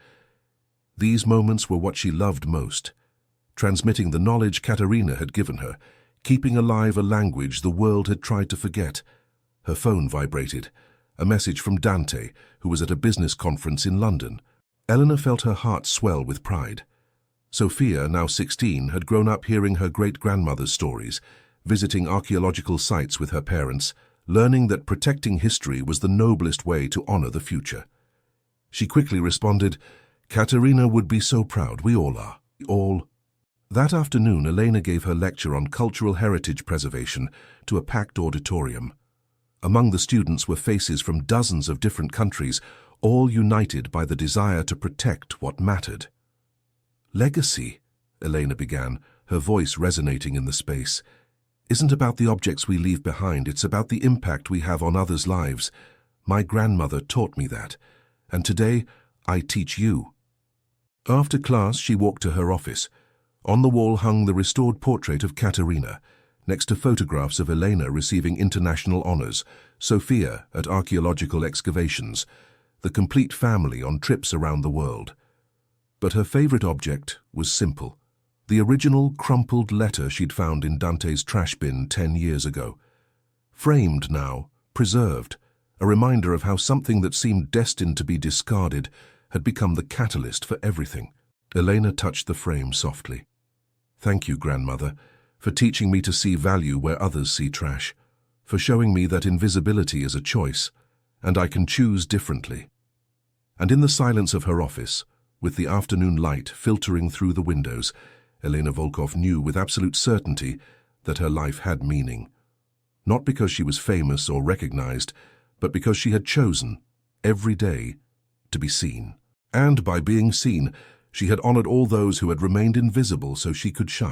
These moments were what she loved most, transmitting the knowledge Katerina had given her, keeping alive a language the world had tried to forget. Her phone vibrated, a message from Dante, who was at a business conference in London. Elena felt her heart swell with pride. Sophia, now 16, had grown up hearing her great-grandmother's stories, visiting archaeological sites with her parents, learning that protecting history was the noblest way to honor the future. She quickly responded, Katerina would be so proud, we all are. All. That afternoon, Elena gave her lecture on cultural heritage preservation to a packed auditorium. Among the students were faces from dozens of different countries, all united by the desire to protect what mattered. Legacy, Elena began, her voice resonating in the space, isn't about the objects we leave behind, it's about the impact we have on others' lives. My grandmother taught me that, and today I teach you. After class, she walked to her office. On the wall hung the restored portrait of Katerina, next to photographs of Elena receiving international honors, Sophia at archaeological excavations, the complete family on trips around the world. But her favorite object was simple, the original crumpled letter she'd found in Dante's trash bin 10 years ago. Framed now, preserved, a reminder of how something that seemed destined to be discarded had become the catalyst for everything. Elena touched the frame softly. Thank you, grandmother, for teaching me to see value where others see trash, for showing me that invisibility is a choice, and I can choose differently. And in the silence of her office, with the afternoon light filtering through the windows, Elena Volkov knew with absolute certainty that her life had meaning. Not because she was famous or recognized, but because she had chosen, every day, to be seen. And by being seen, she had honored all those who had remained invisible so she could shine.